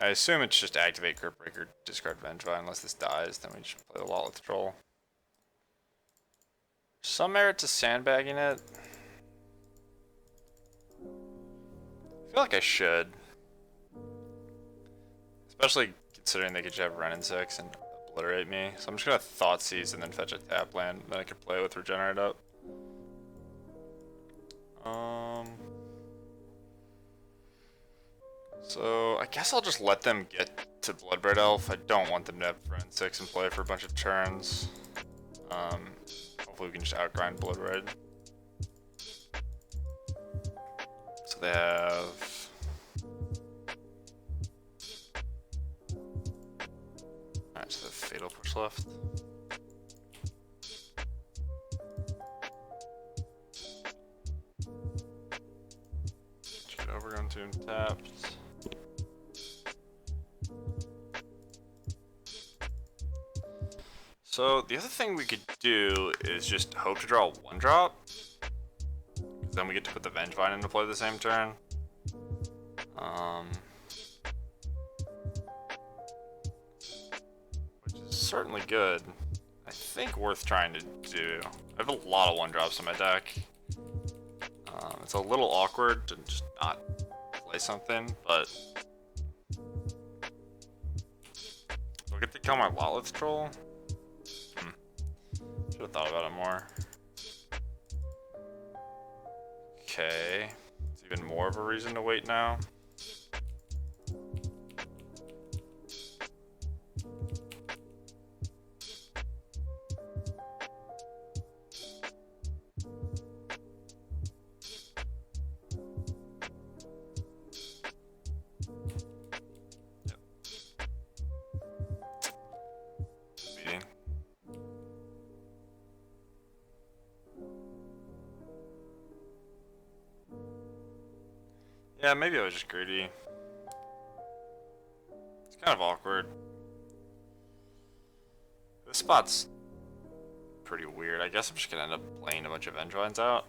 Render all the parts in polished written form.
I assume it's just activate Crypt Breaker, discard Vengevine. Unless this dies, then we just play the Lotleth Troll. Some merit to sandbagging it. I feel like I should. Especially considering they could have Renin 6 and obliterate me. So I'm just gonna Thoughtseize and then fetch a tap land. Then I could play with Regenerate up. So I guess I'll just let them get to Bloodbraid Elf. I don't want them to have Renin 6 and play for a bunch of turns. Hopefully we can just outgrind Bloodbraid. So they have... Alright, so they have Fatal Push left. Just get Overgrown Tomb tapped. So the other thing we could do is just hope to draw a 1-drop. Then we get to put the Vengevine into play the same turn. Which is certainly good. I think worth trying to do. I have a lot of 1-drops in my deck. It's a little awkward to just not play something, but... Do I get to kill my Lotleth Troll? Should have thought about it more. Okay. It's even more of a reason to wait now. Yeah, maybe I was just greedy. It's kind of awkward. This spot's pretty weird. I guess I'm just gonna end up playing a bunch of Vengevines out.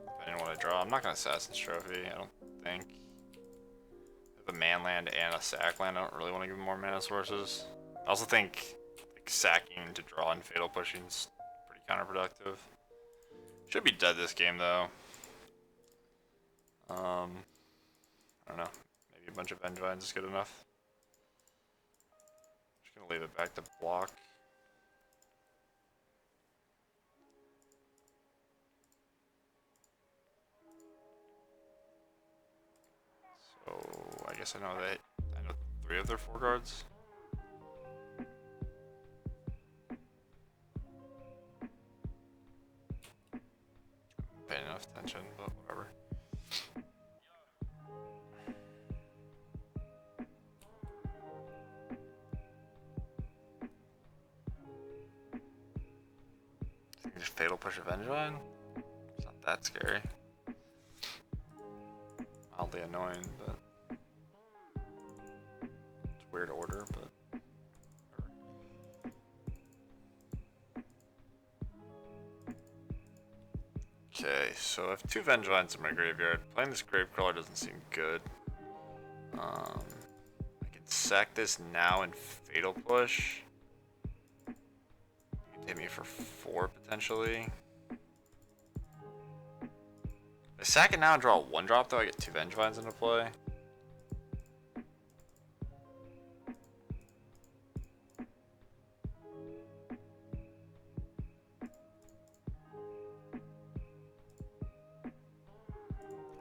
Depending on what I draw. I'm not gonna Assassin's Trophy, I don't think. I have a Manland and a Sack Land. I don't really want to give him more mana sources. I also think like, sacking to draw and Fatal Pushing's pretty counterproductive. Should be dead this game though. I don't know. Maybe a bunch of Vengevines is good enough. Just gonna leave it back to block. So I guess I know 3 of their 4 guards. Paying enough attention, but whatever. Just Fatal Push a Vengevine? It's not that scary. Mildly annoying, but it's weird order, but okay, so I have 2 Vengevines in my graveyard. Playing this Gravecrawler doesn't seem good. I can sack this now and Fatal Push. Hit me for 4 potentially. If I sack it now and draw a 1-drop though, I get 2 Vengevines into play.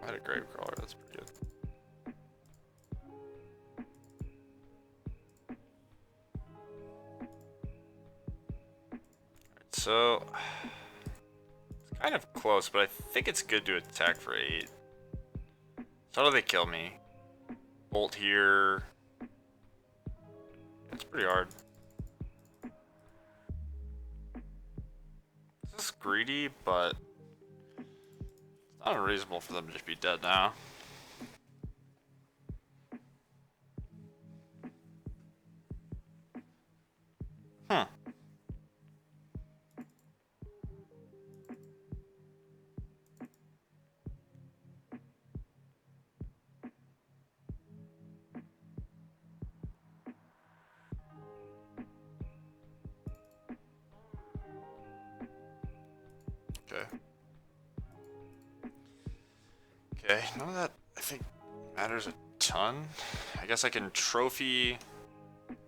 I had a Gravecrawler, that's pretty good. So, it's kind of close, but I think it's good to attack for 8. So how do they kill me? Bolt here. It's pretty hard. This is greedy, but it's not unreasonable for them to just be dead now. Okay, none of that I think matters a ton. I guess I can trophy,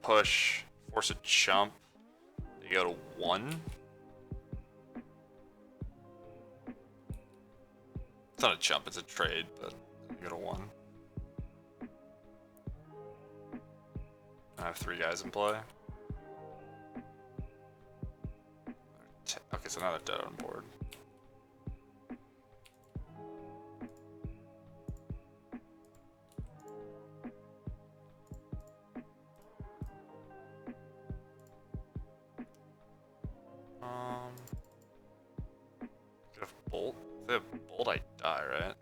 push, force a chump. You go to 1. It's not a chump, it's a trade, but you go to 1. I have 3 guys in play. Okay, so now they're dead on board. They have bolt. If they have bolt, I die, right?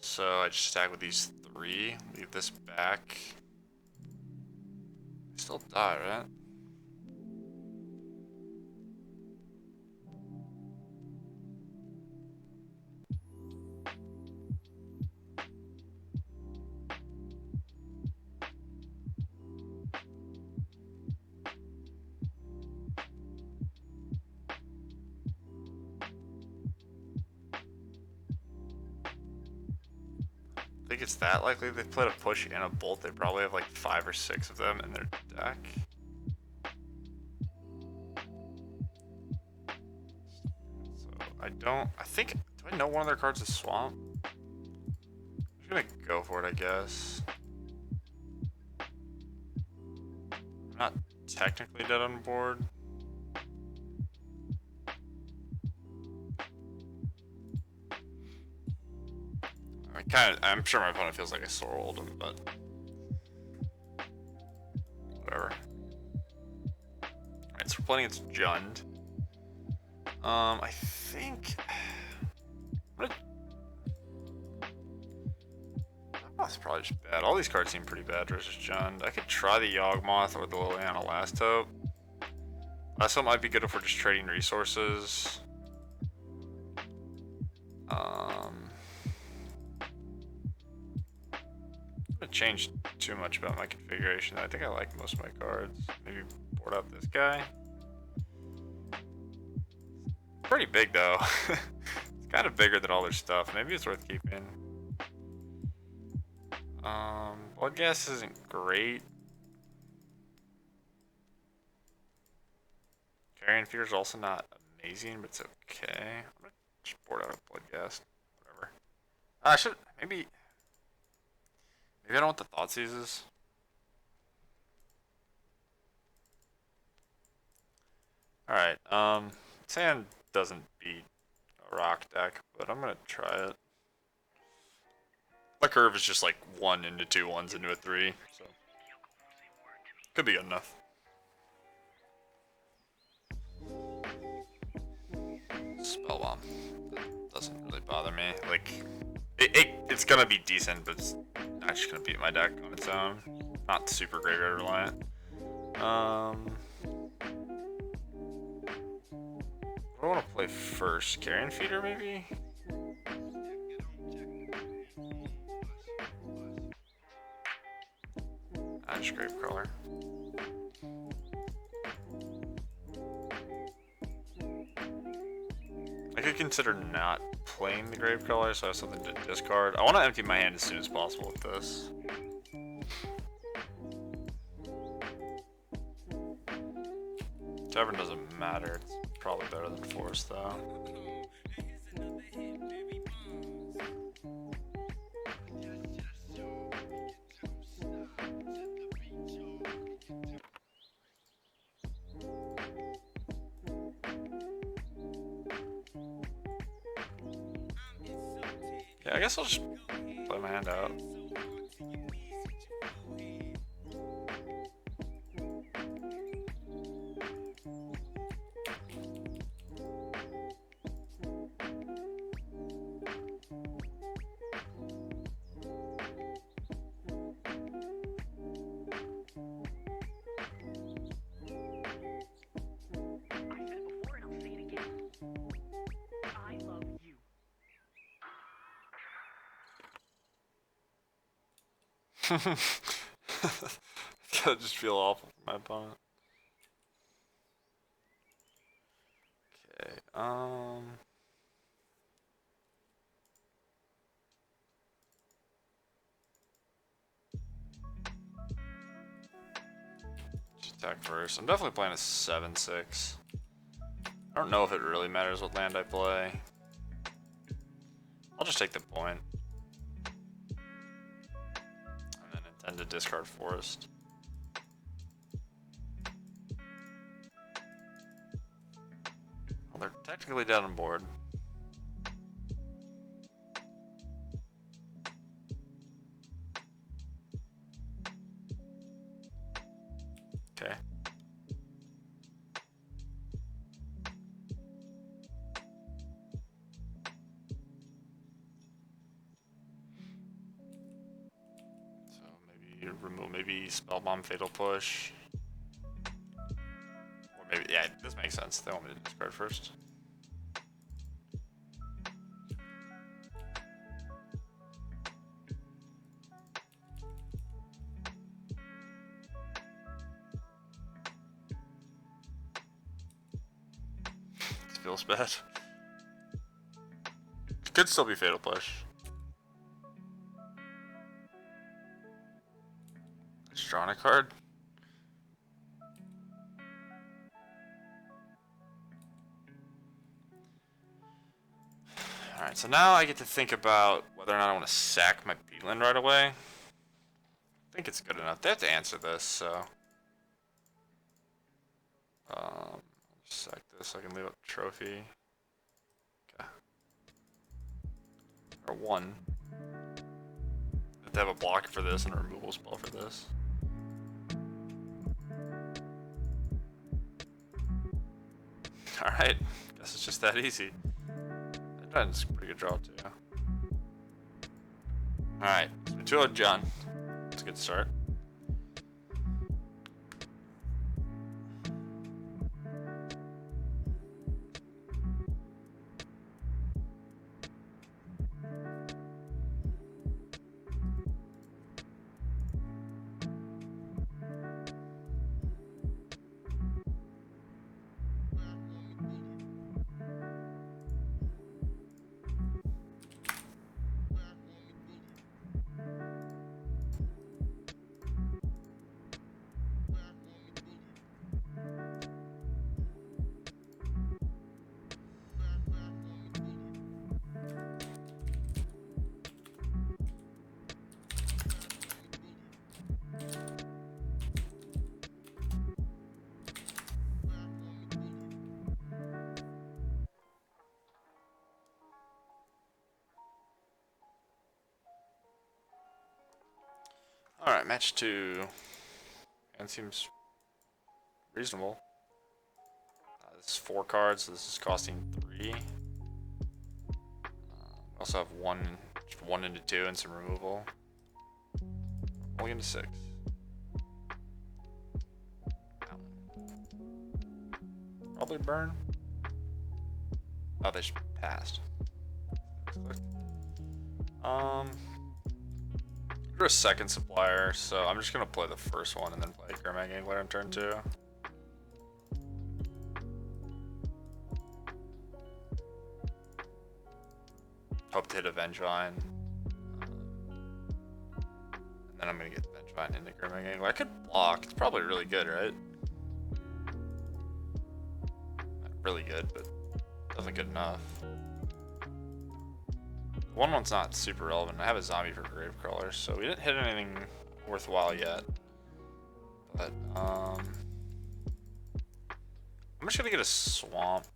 So I just stack with these 3, leave this back. I still die, right? I think it's that likely. They played a push and a bolt. They probably have like 5 or 6 of them in their deck. So I think, do I know one of their cards is Swamp? I'm just gonna go for it, I guess. I'm not technically dead on board. I'm sure my opponent feels like I sore rolled him, but whatever. Alright, so we're playing against Jund. I think that's probably just bad. All these cards seem pretty bad versus Jund. I could try the Yawgmoth or the Liliana Last Hope. Last Hope might be good if we're just trading resources. I haven't changed too much about my configuration. I think I like most of my cards. Maybe board out this guy. Pretty big though. It's kind of bigger than all their stuff. Maybe it's worth keeping. Blood gas isn't great. Carrion Fear is also not amazing, but it's okay. I'm gonna just board out a blood gas. Whatever. I should maybe I don't want the thought seizes. Alright, Sand doesn't beat a rock deck, but I'm gonna try it. My curve is just like 1 into 2 1s into a 3, so could be good enough. Spell bomb. That doesn't really bother me. Like, it's gonna be decent, but it's not just gonna beat my deck on its own. Not super graveyard reliant. What do I want to play first? Carrion Feeder, maybe? Just Gravecrawler. I could consider not playing the Gravecrawler, so I have something to discard. I want to empty my hand as soon as possible with this. Tavern doesn't matter. It's probably better than Forest, though. Yeah, I guess I'll just play my hand out. I just feel awful for my opponent. Okay, attack first. I'm definitely playing a 7-6. I don't know if it really matters what land I play. I'll just take the point. And then intend to discard forest. Well, they're technically dead on board. Okay. So maybe remove, maybe Spellbomb, Fatal Push. Or maybe, yeah, this makes sense. They want me to discard first. This feels bad. Could still be Fatal Push. Just drawing a card. Alright, so now I get to think about whether or not I want to sack my Peatland right away. I think it's good enough. They have to answer this, so. Sack this so I can leave up trophy. Okay. Or 1. Have to have a block for this and a removal spell for this. Alright, guess it's just that easy. That's a pretty good draw too. Alright, Matula John. That's a good start. Alright, match 2. And seems reasonable. This is 4 cards, so this is costing 3. We also have 1 into 2 and some removal. Only into 6. Probably burn. Oh, they passed. We're a second supplier, so I'm just gonna play the first one and then play Gurmag Angler on turn 2. Hope to hit a Vengevine. And then I'm gonna get Vengevine into Gurmag Angler. I could block. It's probably really good, right? Not really good, but definitely good enough. 1-1's not super relevant. I have a zombie for Gravecrawler, so we didn't hit anything worthwhile yet. But, I'm just gonna get a swamp.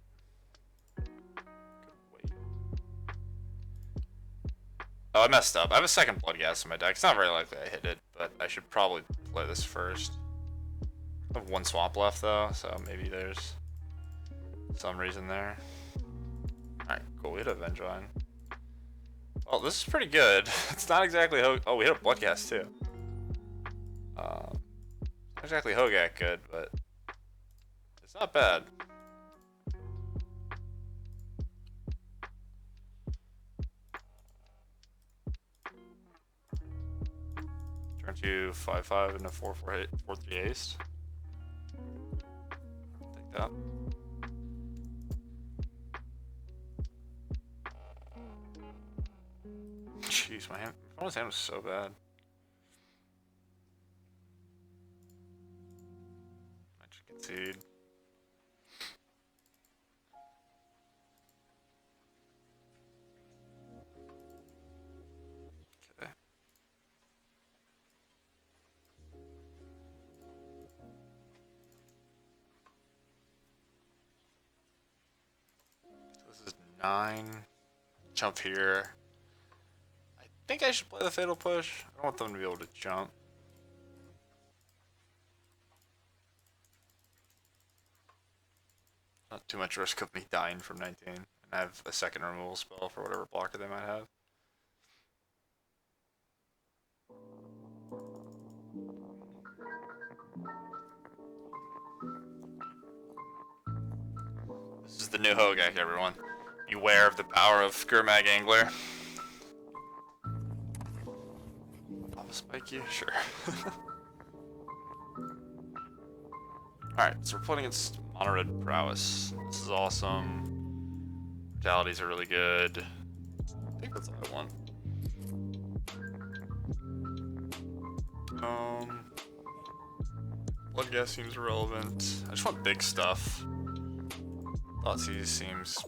Wait. Oh, I messed up. I have a second Bloodghast in my deck. It's not very likely I hit it, but I should probably play this first. I have 1 swamp left, though, so maybe there's some reason there. Alright, cool. We hit a Vengevine. Oh, this is pretty good. It's not exactly oh, we hit a Bloodghast too. Not exactly Hogak good, but it's not bad. Turn to 5/5 and a 4/4 4/3 haste. Take that. Jeez, my opponent's hand was so bad. seed. Okay. This is 9. Jump here. I think I should play the Fatal Push. I don't want them to be able to jump. Not too much risk of me dying from 19. And I have a second removal spell for whatever blocker they might have. This is the new Hogak, everyone. Beware of the power of Gurmag Angler. I'll spike you? Sure. Alright, so we're playing against Mono Red Prowess. This is awesome. Brutalities are really good. I think that's all I want. Blood Gas seems irrelevant. I just want big stuff. Thoughtseize seems...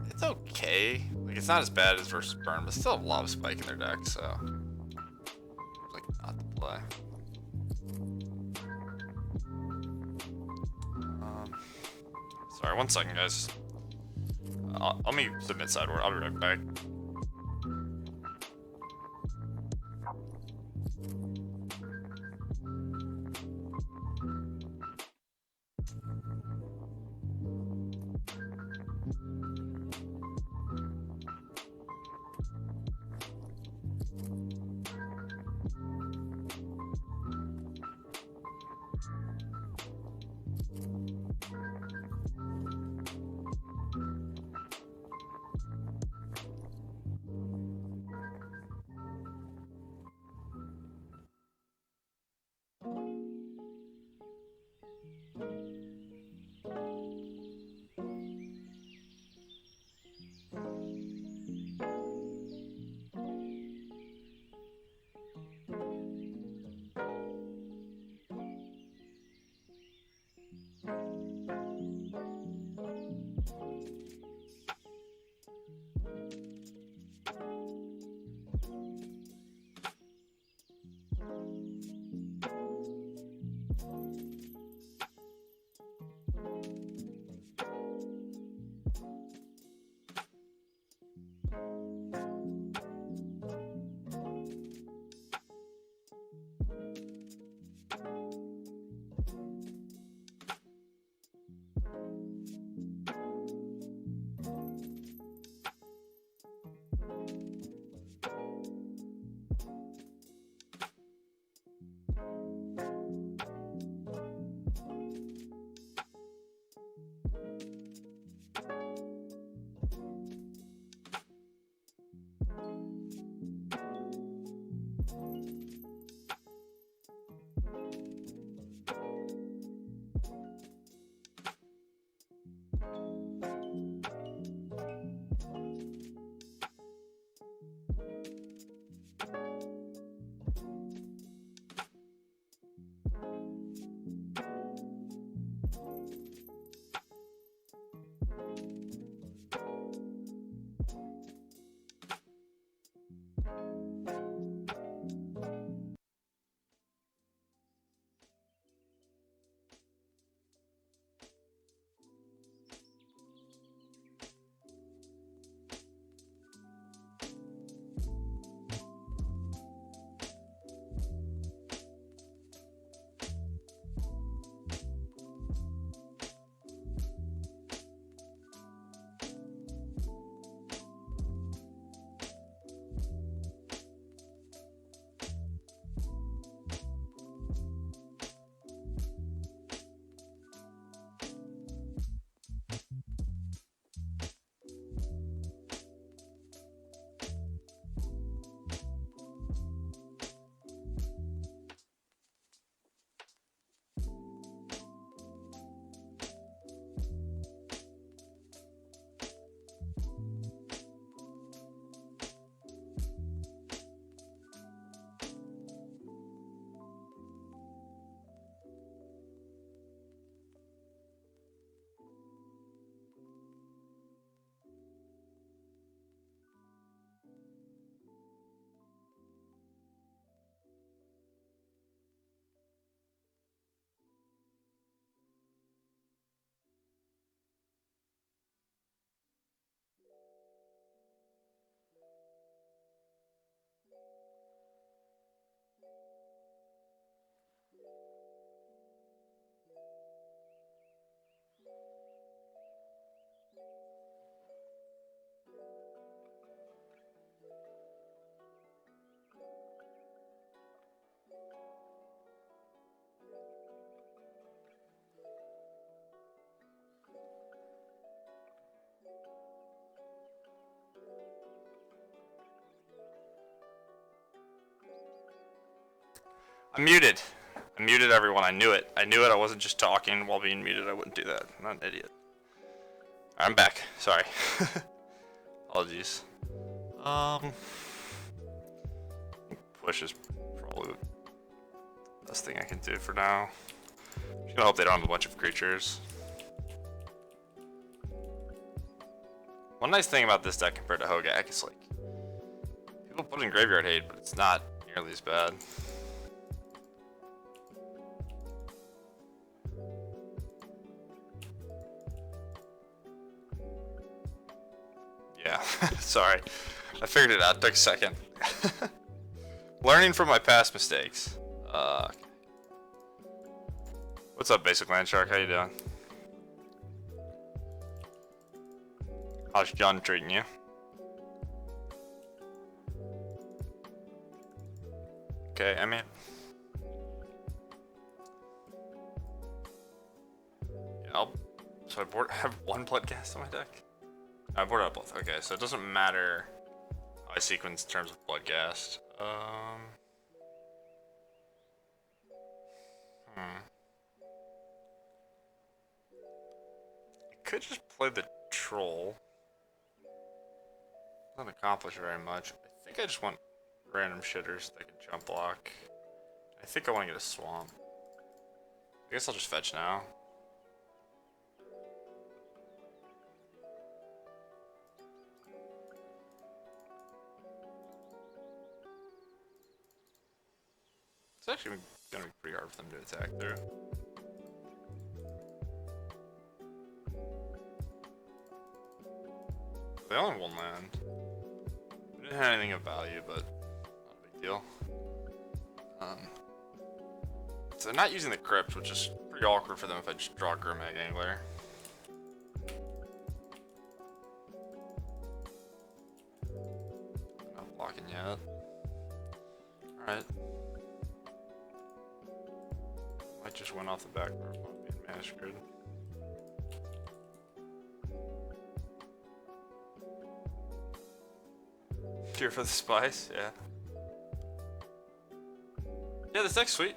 It's okay. Like, it's not as bad as versus Burn, but still a lot of spike in their deck, so... like, not to play. Sorry, 1 second, guys. Let me submit sideboard. I'll be right back. I'm muted. I muted everyone. I knew it. I knew it. I wasn't just talking while being muted. I wouldn't do that. I'm not an idiot. I'm back. Sorry. Apologies. Push is probably the best thing I can do for now. Just gonna hope they don't have a bunch of creatures. One nice thing about this deck compared to Hogak is like people put in graveyard hate, but it's not nearly as bad. Yeah, sorry. I figured it out. It took a second. Learning from my past mistakes. Okay. What's up, Basic Land Shark? How you doing? How's John treating you? Okay, I mean... Yeah, so I have one Bloodghast on my deck? I boarded up both. Okay, so it doesn't matter how I sequence in terms of Bloodghast. I could just play the Troll. Doesn't accomplish very much. I think I just want random shitters that can jump block. I think I want to get a Swamp. I guess I'll just fetch now. It's actually gonna be pretty hard for them to attack through. They only have one land. We didn't have anything of value, but not a big deal. So they're not using the Crypt, which is pretty awkward for them if I just draw Gurmag Angler. Not blocking yet. Alright. Might just went off the back door of being massacred. Cure for the Spice, yeah. Yeah, this deck's sweet.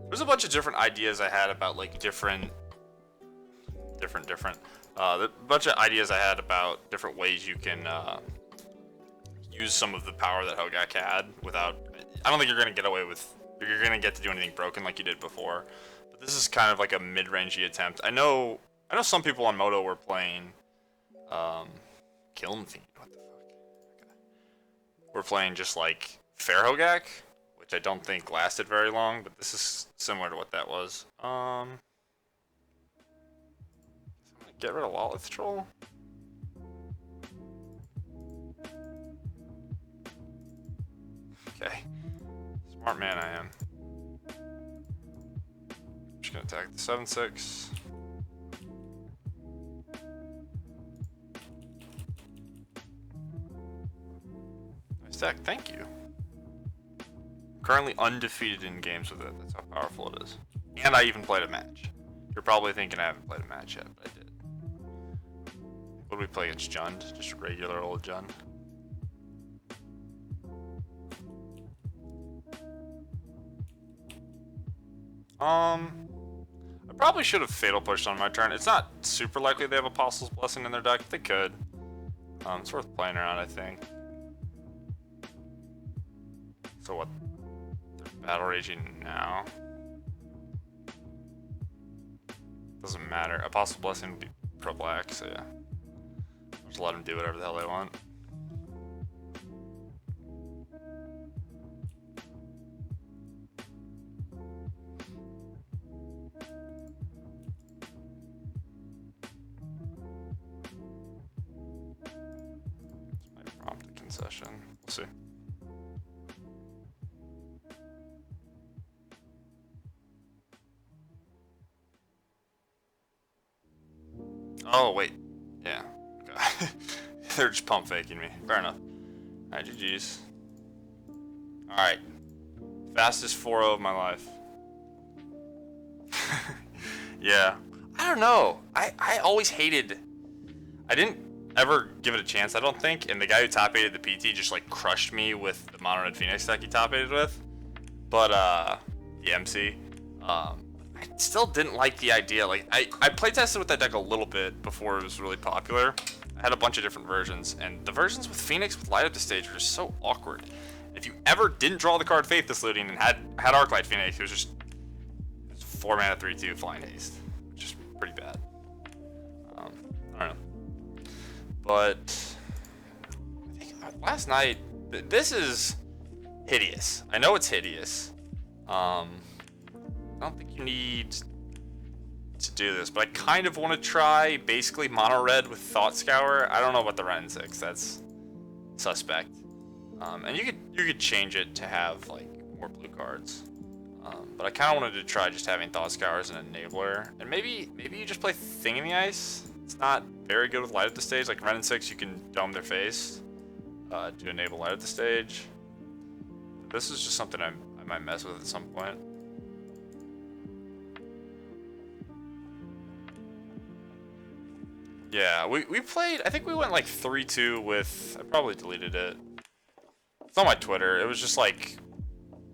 There's a bunch of different ideas I had about like different a bunch of ideas I had about different ways you can use some of the power that Hogak had without. I don't think you're gonna get away with. You're gonna get to do anything broken like you did before. But this is kind of like a mid-rangey attempt. I know some people on Moto were playing Kiln Fiend. What the fuck? Okay. We're playing just like Fair Hogak, which I don't think lasted very long, but this is similar to what that was. Get rid of Lolith Troll. Okay. Smart man I am. Just gonna attack the 7/6. Nice deck, thank you. Currently undefeated in games with it, that's how powerful it is. And I even played a match. You're probably thinking I haven't played a match yet, but I did. What did we play against Jund? Just a regular old Jund. I probably should have Fatal Pushed on my turn. It's not super likely they have Apostle's Blessing in their deck. They could. It's worth playing around, I think. So what? They're battle raging now. Doesn't matter. Apostle Blessing would be pro black, so yeah. Just let them do whatever the hell they want. This might prompt a concession. We'll see. Oh, wait. Yeah. They're just pump faking me. Fair enough. Alright, GG's. Alright. Fastest 4-0 of my life. Yeah. I don't know. I always hated... I didn't ever give it a chance, I don't think. And the guy who top 8'd the PT just like crushed me with the Mono Red Phoenix deck he top 8'd with. But the MC, I still didn't like the idea. Like I playtested with that deck a little bit before it was really popular. I had a bunch of different versions, and the versions with Phoenix with Light Up the Stage are just so awkward. If you ever didn't draw the card Faithless Looting and had Arclight Phoenix, it was 4 mana 3/2 Flying Haste, which is pretty bad. I don't know, but I think last night, this is hideous. I know it's hideous. I don't think you need to do this, but I kind of want to try basically mono red with Thought Scour. I don't know about the Ren 6. That's suspect. And you could change it to have like more blue cards. But I kind of wanted to try just having Thought Scour as an enabler, and maybe you just play Thing in the Ice. It's not very good with Light Up the Stage. Like Ren 6, you can dome their face to enable Light Up the Stage. This is just something I might mess with at some point. Yeah, we played, I think we went like 3-2 with, I probably deleted it. It's on my Twitter. It was just like,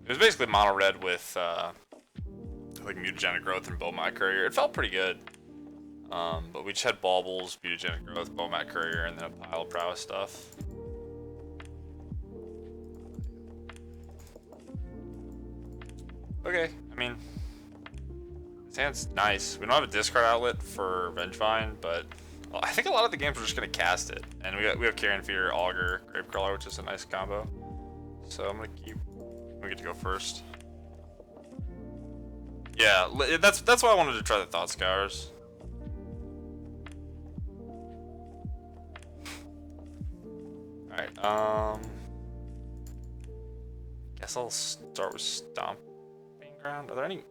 it was basically mono red with like Mutagenic Growth and Bomat Courier. It felt pretty good. But we just had Baubles, Mutagenic Growth, Bomat Courier, and then a pile of prowess stuff. Okay, I mean, this hand's nice. We don't have a discard outlet for Vengevine, but I think a lot of the games we're just gonna cast it, and we have Carrion Feeder, Augur, Gravecrawler, which is a nice combo. So I'm gonna keep. We get to go first. Yeah, that's why I wanted to try the Thought Scours. All right. Guess I'll start with Stomping Ground. Are there any?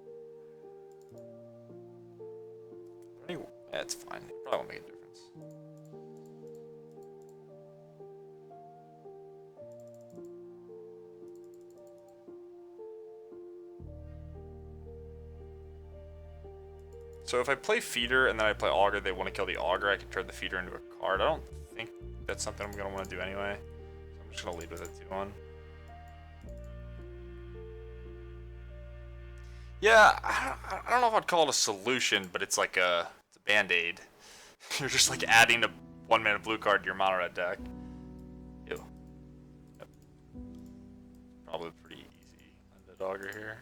Yeah, it's fine. It probably won't make a difference. So if I play Feeder and then I play Augur, they want to kill the Augur, I can turn the Feeder into a card. I don't think that's something I'm going to want to do anyway. So I'm just going to lead with a 2-1. Yeah, I don't know if I'd call it a solution, but it's like it's a band-aid. You're just like adding a 1-mana blue card to your mono red deck. Ew. Yep. Probably pretty easy Undead Augur here.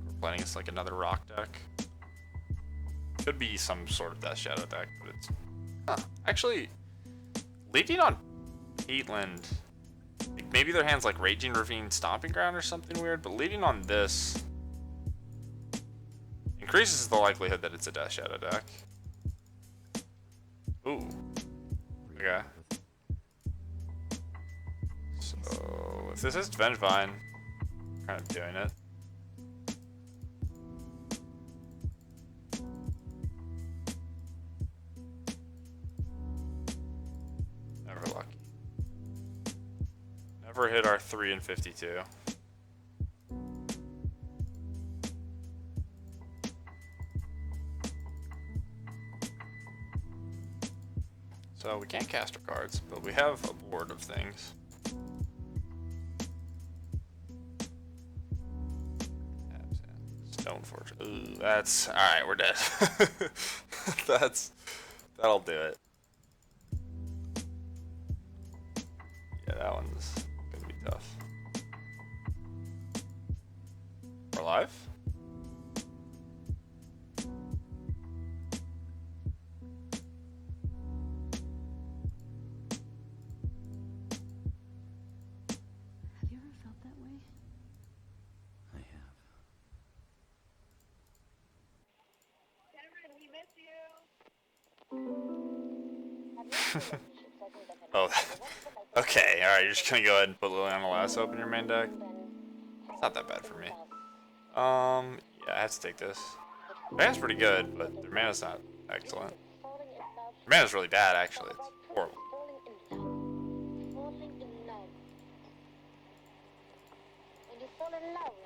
We're playing it's like another rock deck. Could be some sort of Death Shadow deck, but it's actually leading on Peatland. Like maybe their hand's like Raging Ravine, Stomping Ground, or something weird. But leading on this increases the likelihood that it's a Death Shadow deck. Ooh. Okay. So if this is Vengevine, I'm kind of doing it. Never lucky. Never hit our 3 and 52. So we can't cast our cards, but we have a board of things. Stone Fortress. Ooh, that's alright, we're dead. That'll do it. Yeah, that one's gonna be tough. We're live? Have you ever felt that way? I have. Cameron, we miss you. Oh, okay, alright, you're just gonna go ahead and put Liliana Lasso up in your main deck? It's not that bad for me. Yeah, I have to take this. Their mana's pretty good, but their mana's not excellent. Their mana's really bad, actually. It's horrible. Falling in love. When you fall in love.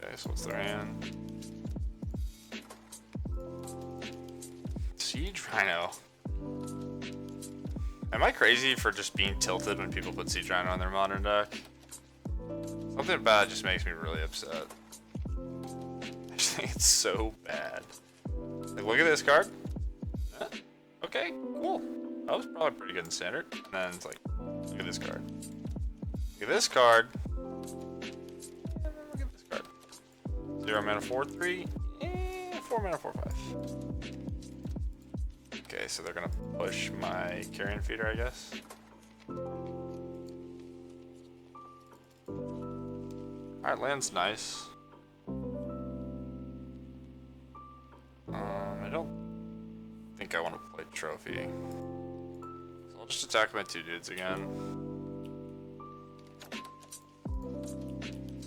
Okay, so what's their hand? Siege Rhino. Am I crazy for just being tilted when people put Siege Rhino on their modern deck? Something about it just makes me really upset. I just think it's so bad. Like, look at this card. Okay, cool. That was probably pretty good in standard. And then it's like, look at this card. Look at this card. Look at this card. 0 mana 4/3. 4 mana 4/5. Okay, so they're gonna push my Carrion Feeder, I guess. Alright, land's nice. I don't think I want to play Trophy. So I'll just attack my 2 dudes again.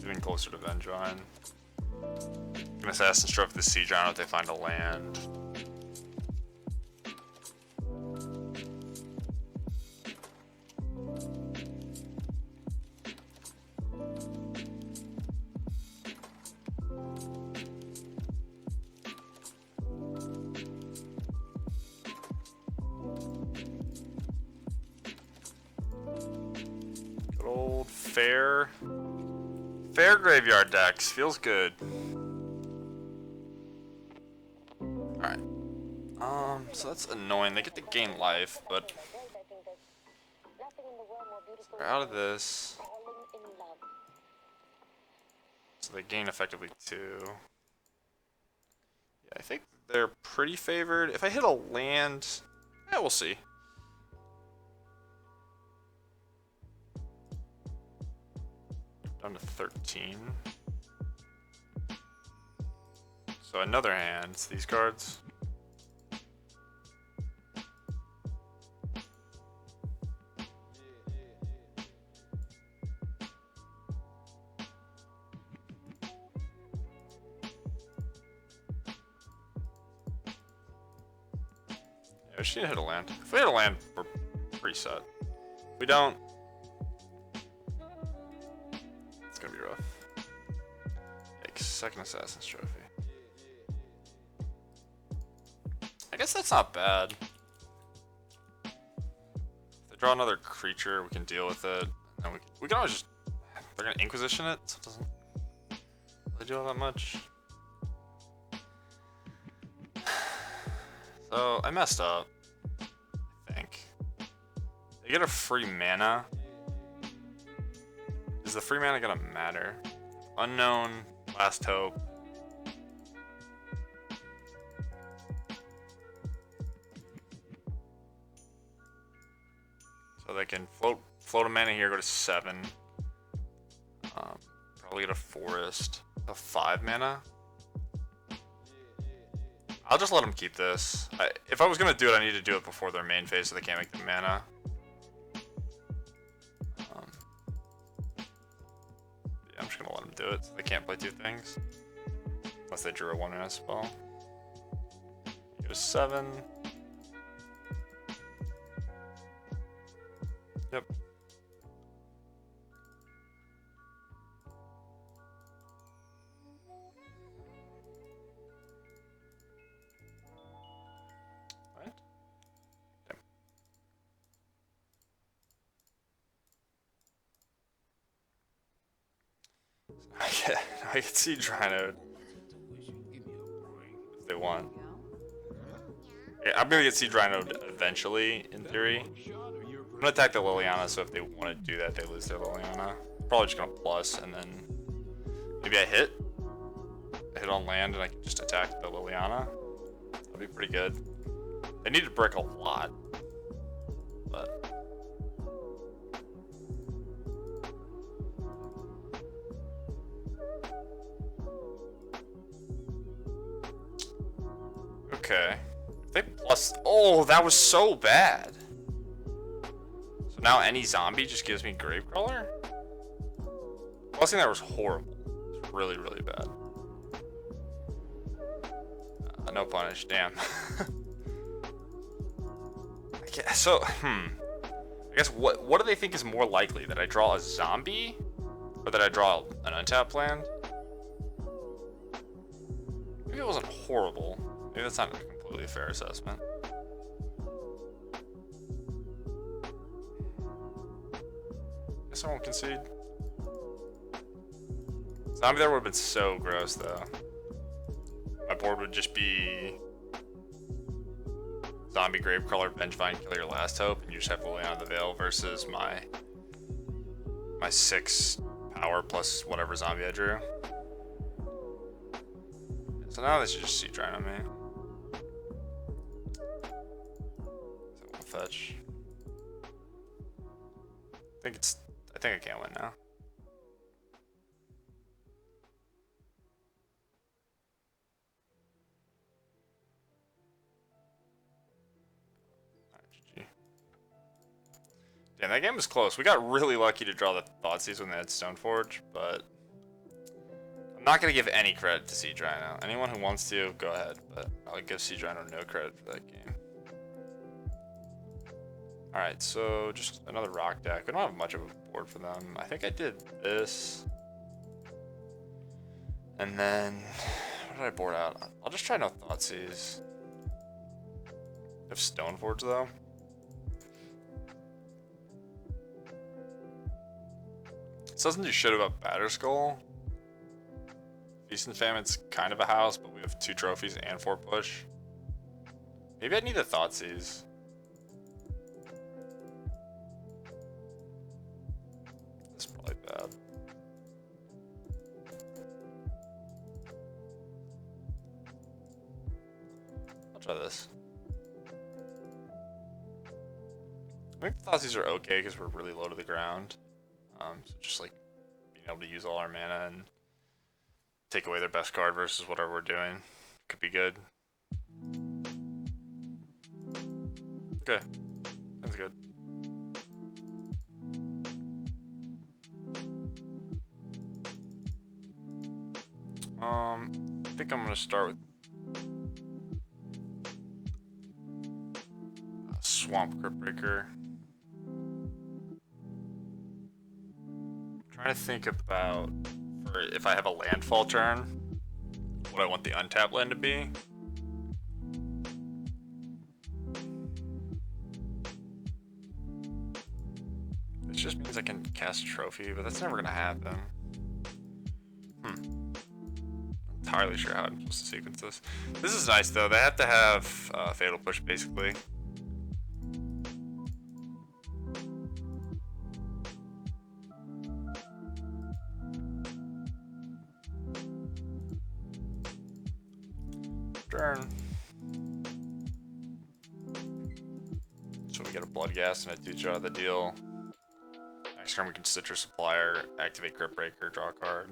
Moving closer to Vengevine. Can Assassin's Trophy the Siege Rhino if they find a land. Good old fair graveyard decks. Feels good. Alright. So that's annoying. They get to gain life, but they're out of this. So they gain effectively 2. Yeah, I think they're pretty favored. If I hit a land, yeah, we'll see. Down to 13. So another hand, it's these cards. Yeah, we just need to hit a land. If we hit a land, we're pretty set. If we don't, it's gonna be rough. Yikes, second Assassin's Trophy. I guess that's not bad. If they draw another creature, we can deal with it. And we can always just... They're gonna Inquisition it, so it doesn't really do all that much. So, I messed up. I think. They get a free mana. Is the free mana gonna matter? Unknown, Last Hope. So they can float a mana here, go to 7. Probably get a Forest. A 5 mana. I'll just let them keep this. If I was gonna do it, I need to do it before their main phase so they can't make the mana. Yeah, I'm just gonna let them do it so they can't play 2 things. Unless they drew a 1 mana spell. Go to 7. Yep. What? Damn. I can see Drynode if they want. Yeah, I'm gonna get Siege Rhino eventually, in theory. I'm gonna attack the Liliana, so if they want to do that, they lose their Liliana. Probably just gonna plus, and then maybe I hit on land, and I can just attack the Liliana. That'd be pretty good. They need to brick a lot, but okay. If they plus, oh, that was so bad. So now any zombie just gives me Gravecrawler? Plussing that was horrible. It's really, really bad. No punish, damn. So, I guess what do they think is more likely? That I draw a zombie? Or that I draw an untapped land? Maybe it wasn't horrible. Maybe that's not a completely fair assessment. guess I won't concede. Zombie there would have been so gross though. My board would just be Zombie, Gravecrawler, Vengevine, Kill Your Last Hope, and you just have Liliana the Veil versus my 6 power plus whatever zombie I drew. So now they should just Sea Giant on me. So I won't fetch. I think I can't win now. GG. Damn, that game was close. We got really lucky to draw the Thoughtseize when they had Stoneforge, but I'm not gonna give any credit to Sea Drino. Anyone who wants to, go ahead, but I'll give Sea Drino no credit for that game. Alright, so just another rock deck. We don't have much of a board for them. I think I did this. And then, what did I board out? I'll just try no Thoughtseize. I have Stoneforge though. This doesn't do shit about Batterskull. Feast and Famine's kind of a house, but we have 2 trophies and 4 push. Maybe I need a Thoughtseize. This is probably bad. I'll try this. I think the Thoughtseize are okay because we're really low to the ground. So just like being able to use all our mana and take away their best card versus whatever we're doing could be good. Okay, that's good. I think I'm gonna start with Swamp Cryptbreaker. Trying to think about for if I have a landfall turn, what I want the untapped land to be. This just means I can cast a trophy, but that's never gonna happen. Entirely sure how I'm supposed to sequence this. This is nice though. They have to have Fatal Push basically. Turn. So we get a Bloodghast and a 2-shot of the deal. Next turn we can Citrus Supplier, activate Cryptbreaker, draw a card.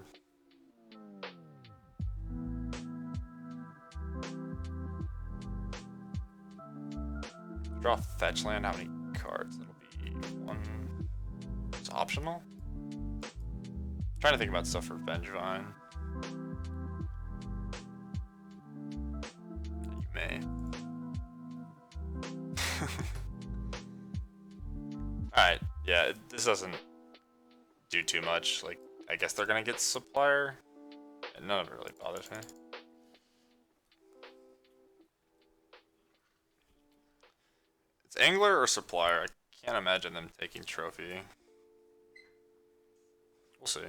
Draw a fetch land, how many cards? That'll be 1. It's optional? Trying to think about stuff for Vengevine. You may. Alright, yeah, this doesn't do too much. Like, I guess they're gonna get Supplier. And none of it really bothers me. It's Angler or Supplier. I can't imagine them taking Trophy. We'll see.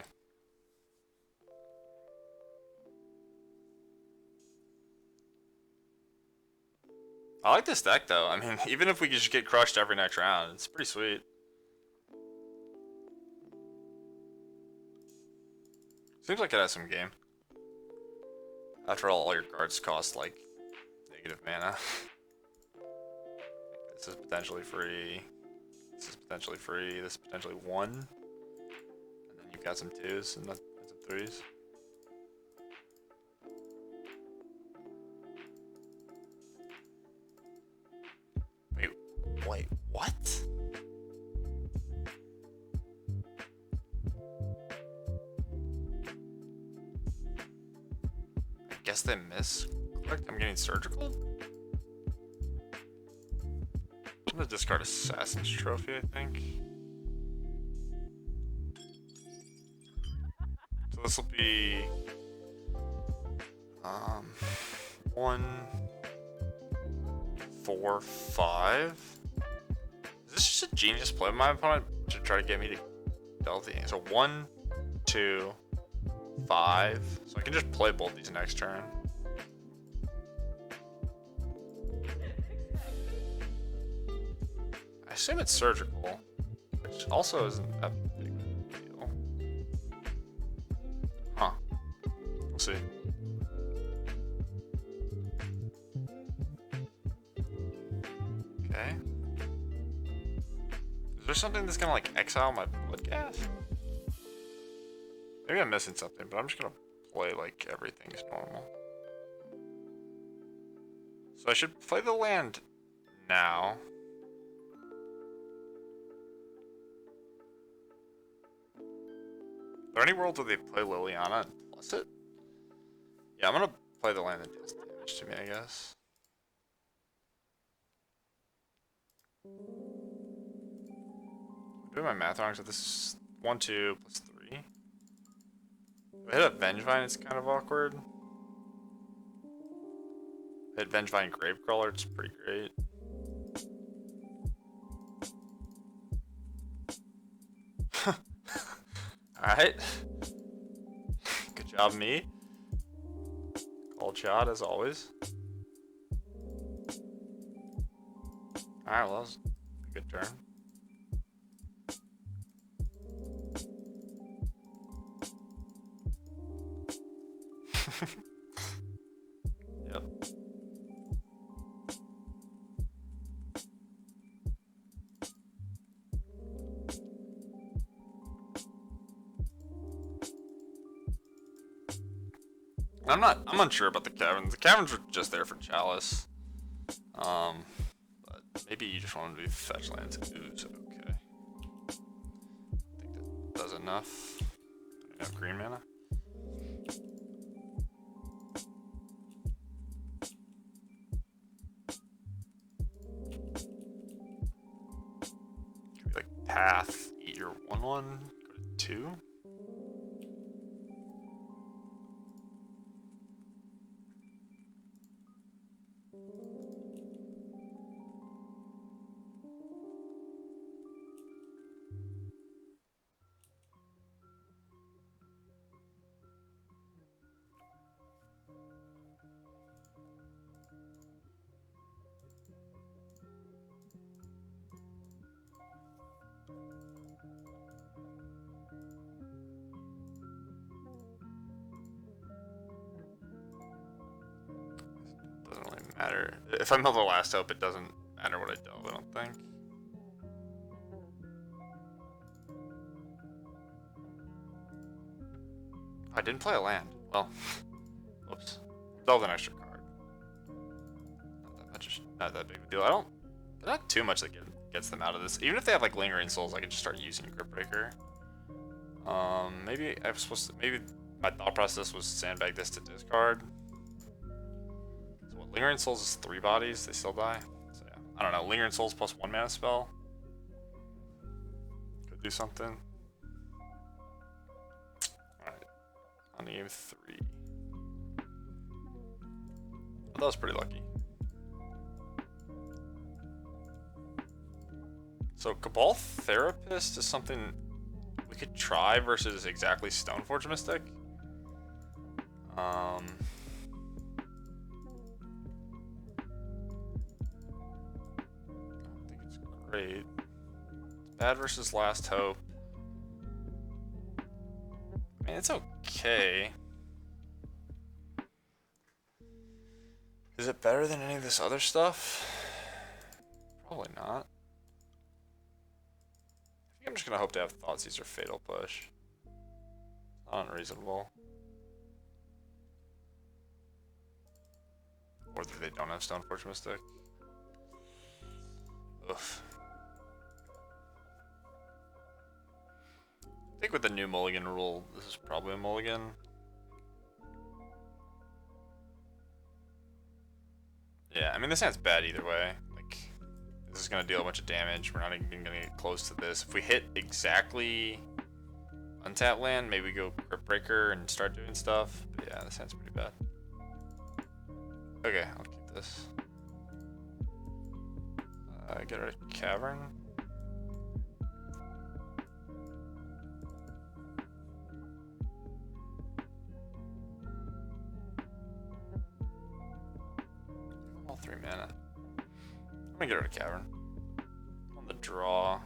I like this deck though. I mean, even if we could just get crushed every next round, it's pretty sweet. Seems like it has some game. After all your cards cost like negative mana. This is potentially free. This is potentially free. This is potentially 1. And then you've got some 2s and some 3s. Wait, what? I guess they miss. I'm getting Surgical? I'm gonna discard Assassin's Trophy, I think. So this will be 1, 4, 5. Is this just a genius play by my opponent to try to get me to delve the so 1, 2, 5. So I can just play both these next turn. I assume it's surgical, which also isn't that big of a deal. Huh. We'll see. Okay. Is there something that's gonna like exile my blood gas? Maybe I'm missing something, but I'm just gonna play like everything's normal. So I should play the land now. Are there any worlds where they play Liliana and plus it? Yeah, I'm gonna play the land that deals damage to me, I guess. I'm doing my math wrong, so this is 1, 2 plus 3. If I hit a Vengevine, it's kind of awkward. If I hit Vengevine Gravecrawler, it's pretty great. Alright. Good job, me. Called shot, as always. Alright, well, that was a good turn. Yep. I'm unsure about the caverns. The caverns were just there for Chalice. But maybe you just wanted to be fetch lands. Ooze, okay. I think that does enough. I have green mana. Could be like path, eat your 1/1, go to 2. Doesn't really matter. If I mill the last hope, it doesn't matter what I delve, I don't think. I didn't play a land. Well, whoops. Delve an extra card. Not that much, not that big of a deal. Not too much that gets them out of this. Even if they have like Lingering Souls, I could just start using Grip Breaker. Maybe I was supposed to, maybe my thought process was sandbag this to discard. So what, Lingering Souls is 3 bodies, they still die. So yeah, I don't know, Lingering Souls plus 1 mana spell. Could do something. Alright, on the game 3. That was pretty lucky. So Cabal Therapist is something we could try versus exactly Stoneforge Mystic. I don't think it's great. It's bad versus Last Hope. I mean, it's okay. Is it better than any of this other stuff? Probably not. I think I'm just gonna hope to have Thoughtseize or Fatal Push. Not unreasonable. Or that they don't have Stoneforge Mystic. Oof. I think with the new mulligan rule, this is probably a mulligan. Yeah, I mean this hand's bad either way. Like, this is gonna deal a bunch of damage. We're not even gonna get close to this. If we hit exactly untap land, maybe we go Grip Breaker and start doing stuff. But yeah, this hand's pretty bad. Okay, I'll keep this. Get rid of Cavern. all 3 mana. I'm gonna get rid of Cavern. On the draw.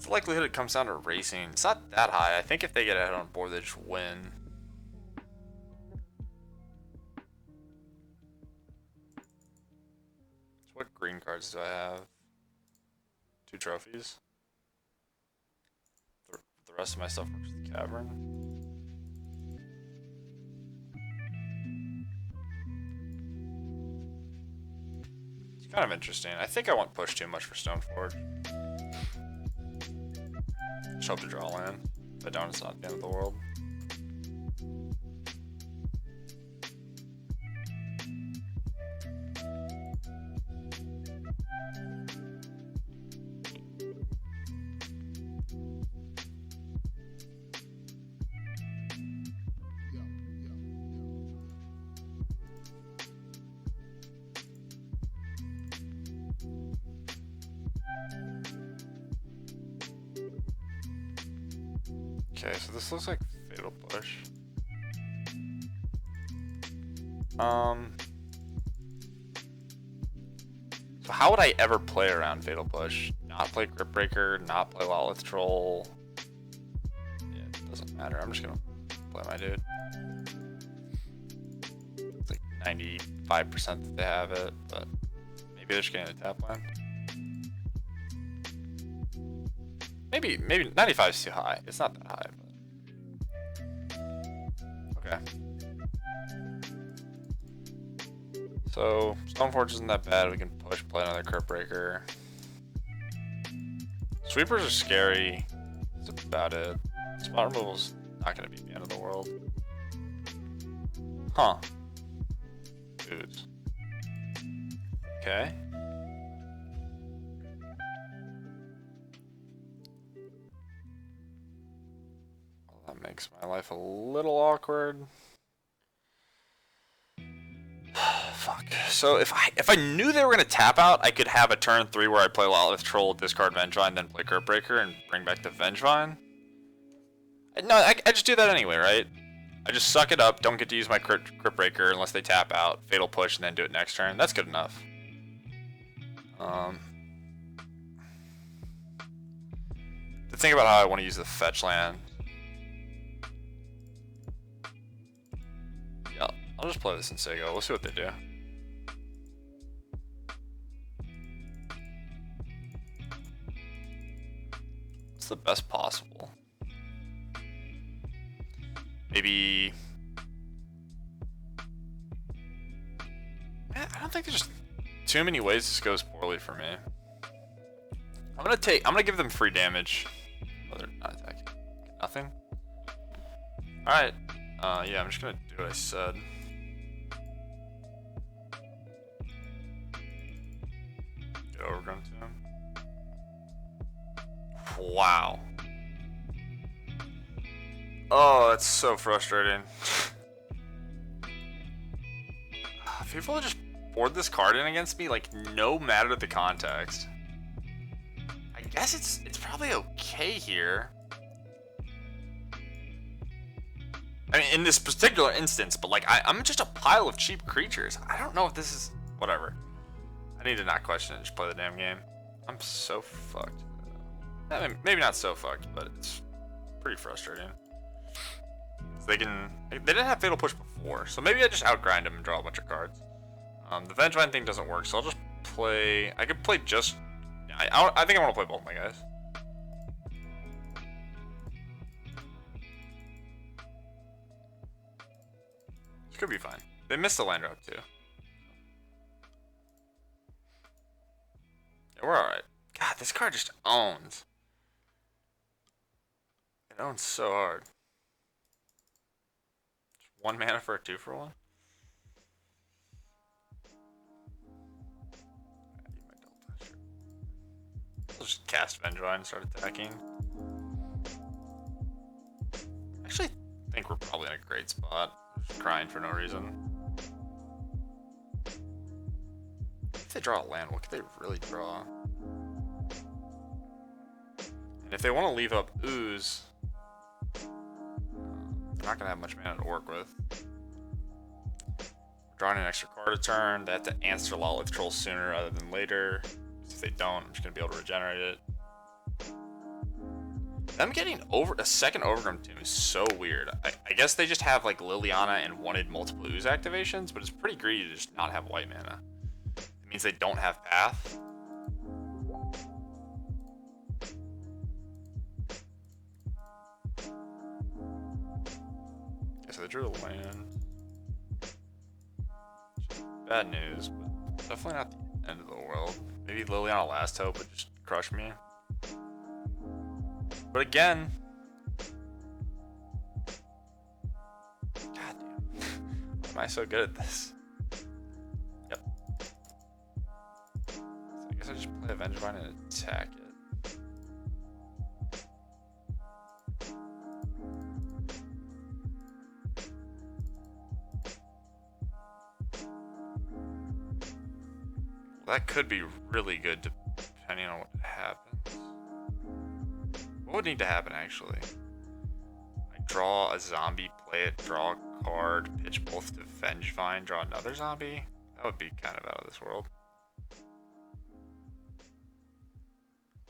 The likelihood it comes down to racing. It's not that high. I think if they get ahead on board, they just win. So what green cards do I have? 2 trophies. The rest of my stuff works with Cavern. It's kind of interesting. I think I won't push too much for Stoneforge. Just hope to draw land. If I don't, it's not the end of the world. Okay, so this looks like Fatal Push. So how would I ever play around Fatal Push? Not play Grip Breaker, not play Lawlith Troll. Yeah, it doesn't matter. I'm just gonna play my dude. It's like 95% that they have it, but maybe they're just getting a tap land. Maybe 95 is too high. It's not that high, but okay. So Stoneforge isn't that bad. We can push, play another Curve Breaker. Sweepers are scary. That's about it. Spot removal's not gonna be the end of the world. Huh. Dudes. Okay. That makes my life a little awkward. Fuck. So if I knew they were gonna tap out, I could have a turn 3 where I play Lawlith Troll, discard Vengevine, then play Curve Breaker and bring back the Vengevine. No, I just do that anyway, right? I just suck it up, don't get to use my Curve Breaker unless they tap out, Fatal Push, and then do it next turn. That's good enough. To think about how I want to use the fetch land. Yeah, I'll just play this in Sego. We'll see what they do. What's the best possible? Maybe... Man, I don't think there's just too many ways this goes poorly for me. I'm gonna give them free damage. Oh, they're not attacking. Nothing? Alright. Yeah, I'm just gonna do what I said. Get overgrown to him. Wow. Oh, that's so frustrating. People just board this card in against me, like, no matter the context. I guess it's probably okay here. I mean, in this particular instance, but like, I'm just a pile of cheap creatures. I don't know if this is... Whatever. I need to not question it, just play the damn game. I'm so fucked. I mean, maybe not so fucked, but it's pretty frustrating. So they didn't have Fatal Push before, so maybe I just outgrind them and draw a bunch of cards. The Vengevine thing doesn't work, so I'll just play... I could play just... I think I want to play both my guys. This could be fine. They missed the land drop too. Yeah, we're alright. God, this card just owns. It owns so hard. Just 1 mana for a 2-for-1? I'll just cast Vengevine and start attacking. Actually, I think we're probably in a great spot. Just crying for no reason. If they draw a land, what could they really draw? And if they want to leave up Ooze, they're not going to have much mana to work with. drawing an extra card a turn. They have to answer Lolith Troll sooner rather than later. If they don't, I'm just gonna be able to regenerate it. Them getting a second Overgrown Tomb is so weird. I guess they just have like Liliana and wanted multiple Ooze activations, but it's pretty greedy to just not have white mana. It means they don't have Path. Okay, so they drew a land. Bad news, but definitely not the end of the world. Maybe Liliana Last Hope would just crush me. But again, god damn, why am I so good at this? Yep. So I guess I just play a Vengevine and attack it. That could be really good depending on what happens. What would need to happen actually? I draw a zombie, play it, draw a card, pitch both to Vengevine, draw another zombie? That would be kind of out of this world.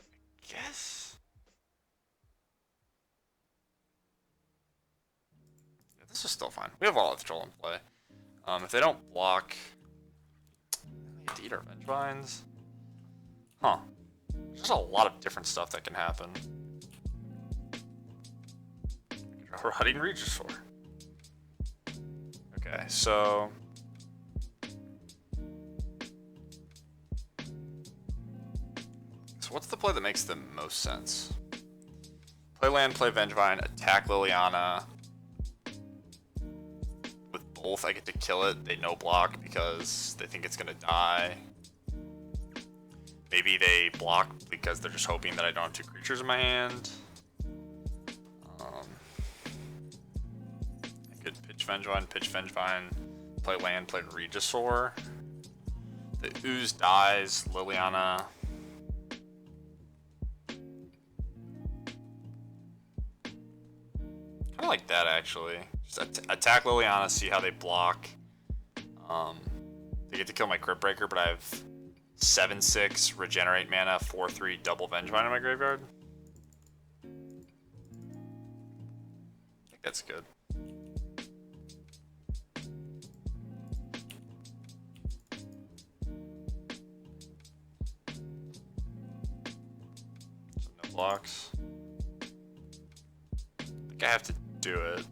I guess. Yeah, this is still fine. We have Lolith Troll in play. If they don't block, they get to eat our Vengevines. Huh. There's a lot of different stuff that can happen. Rotting Regisaur. Okay, so what's the play that makes the most sense? Play land, play Vengevine, attack Liliana. With both, I get to kill it. They no block because they think it's gonna die. Maybe they block because they're just hoping that I don't have two creatures in my hand. Pitch Vengevine, play land, play Regisaur. The Ooze dies, Liliana. Kind of like that actually. Just attack Liliana, see how they block. They get to kill my Crypt Breaker, but I have 7/6 regenerate mana, 4/3 double Vengevine in my graveyard. I think that's good. Blocks. I think I have to do it.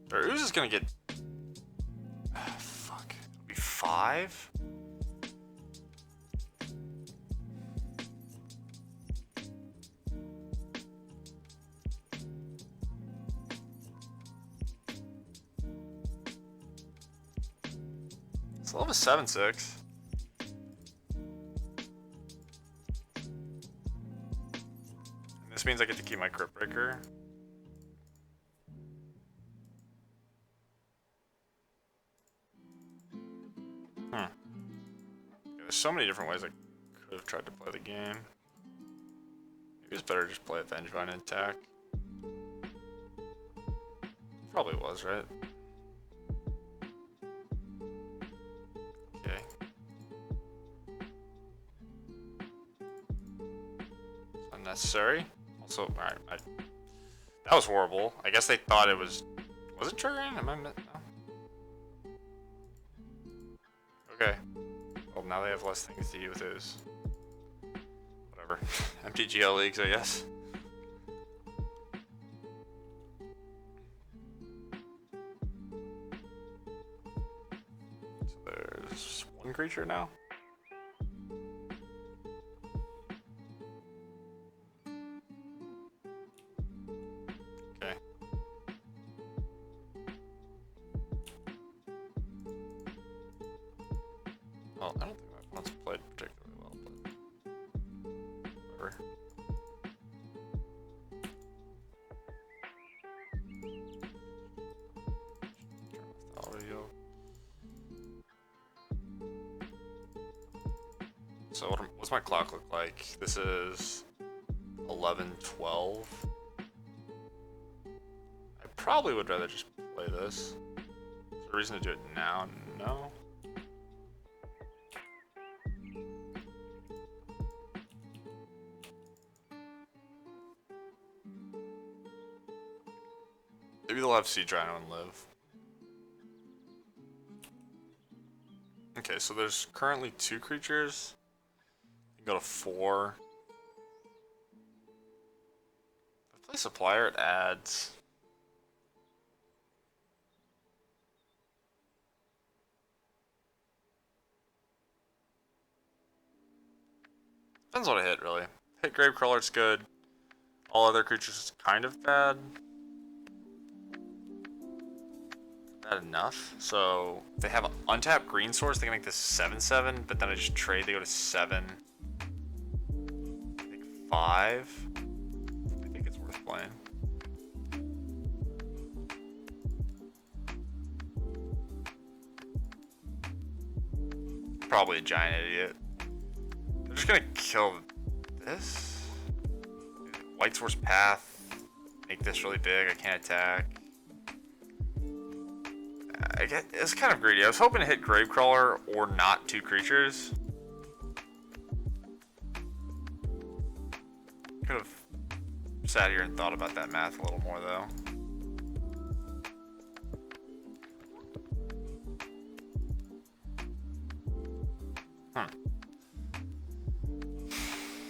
Their Ooze is gonna get. Fuck. It'll be 5? Still have a 7/6. This means I get to keep my Crypt Breaker. Yeah, there's so many different ways I could have tried to play the game. Maybe it's better to just play a Vengevine and attack. Probably was, right? Okay. It's unnecessary. Also, alright, that was horrible. I guess they thought it was it triggering? Am I no? Okay. Well, now they have less things to do with those. Whatever. MTGL leagues, I guess. So there's one creature now. Well, I don't think that one's played particularly well, but whatever. Turn off the audio. So what's my clock look like? This is 11:12. I probably would rather just play this. there a reason to do it now? No. Maybe they'll have Siege Rhino and live. Okay, so there's currently 2 creatures. You can go to 4. If I play Supplier, it adds. Depends what I hit, really. Hit Gravecrawler, it's good. All other creatures is kind of bad. Not enough. So they have an untapped green source. They can make this 7/7, but then I just trade. They go to 7. I think 5. I think it's worth playing. Probably a giant idiot. They're just gonna kill this. White source path. Make this really big. I can't attack. It's kind of greedy. I was hoping to hit Gravecrawler or not 2 creatures. Could have sat here and thought about that math a little more, though.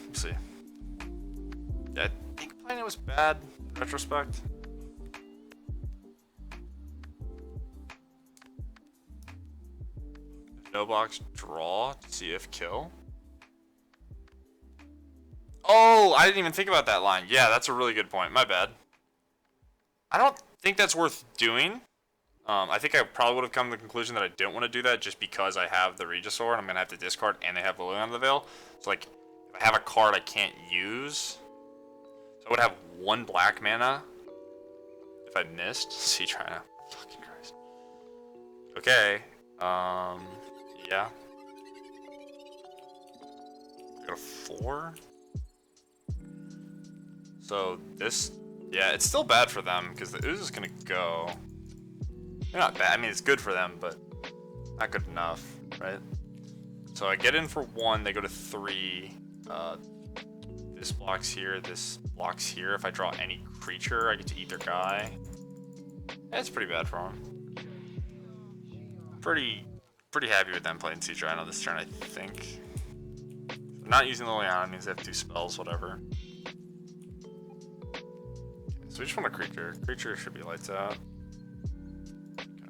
Let's see. Yeah, I think playing it was bad in retrospect. No box, draw, see if kill. Oh, I didn't even think about that line. Yeah, that's a really good point. My bad. I don't think that's worth doing. I think I probably would have come to the conclusion that I didn't want to do that just because I have the Regisaur and I'm going to have to discard and I have Liliana of the Veil. So, like, if I have a card I can't use, so I would have 1 black mana if I missed. See, trying to. Fucking Christ. Okay. Yeah. Go to 4. So this, yeah, it's still bad for them because the Ooze is gonna go. They're not bad. I mean, it's good for them, but not good enough, right? So I get in for 1. They go to 3. This blocks here. This blocks here. If I draw any creature, I get to eat their guy. That's pretty bad for them. Pretty happy with them playing Siege Rhino this turn, I think. If not using Liliana means they have 2 spells, whatever. Okay, so we just want a creature. Creature should be lights out. Okay.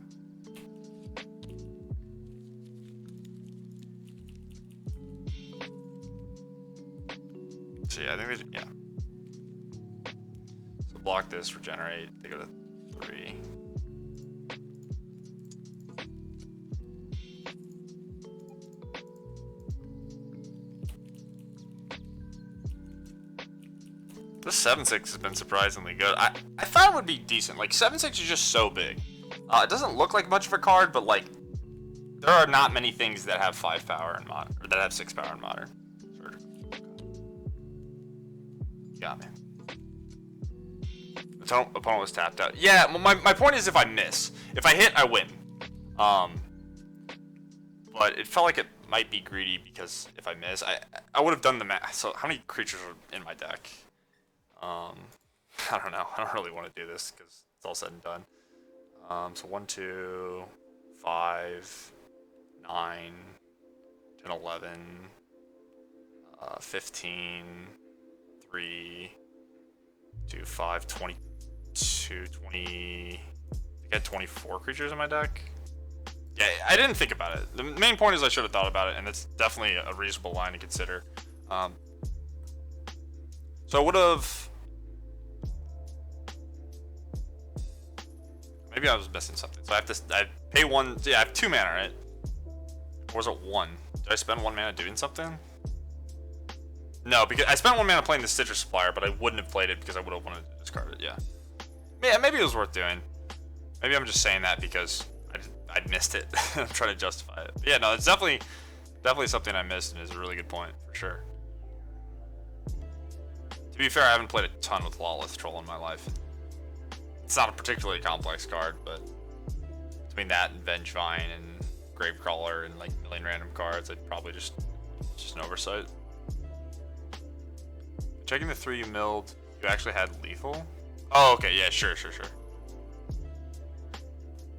So yeah, I think they, yeah. So block this, regenerate, they go to 3. This 7/6 has been surprisingly good. I thought it would be decent. Like, 7/6 is just so big. It doesn't look like much of a card, but, like, there are not many things that have 5 power in Modern, or that have 6 power in Modern. Got me. The opponent was tapped out. Yeah, my point is if I miss. If I hit, I win. But it felt like it might be greedy because if I miss, I would have done the math. So how many creatures are in my deck? I don't know. I don't really want to do this because it's all said and done. So 1, 2, 5, 9, 10, 11, 15, 3, 2, 5, 22, 20. I think I had 24 creatures in my deck. Yeah, I didn't think about it. The main point is I should have thought about it, and it's definitely a reasonable line to consider. So I would have. Maybe I was missing something. So I pay 1. Yeah, I have 2 mana, right? Or was it 1? Did I spend 1 mana doing something? No, because I spent 1 mana playing the Citrus Supplier, but I wouldn't have played it because I would have wanted to discard it. Yeah. Yeah, maybe it was worth doing. Maybe I'm just saying that because I missed it. I'm trying to justify it. But yeah, no, it's definitely something I missed, and it's a really good point for sure. To be fair, I haven't played a ton with Lawless Troll in my life. It's not a particularly complex card, but between that and Vengevine and Gravecrawler and like a million random cards, I'd probably just an oversight. Checking the 3 you milled, you actually had lethal? Oh, okay, yeah, sure.